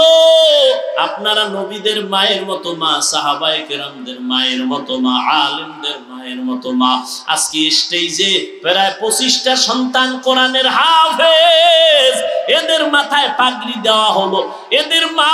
আপনারা নবীদের মায়ের মতো মা, সাহাবায়ে কেরামদের মায়ের মতো মা, আলেমদের মায়ের মতো মা। আজকে স্টেজে প্রায় 25টা সন্তান কোরআনের হাফেজ, এদের মাথায় পাগড়ি দেওয়া হলো, এদের মা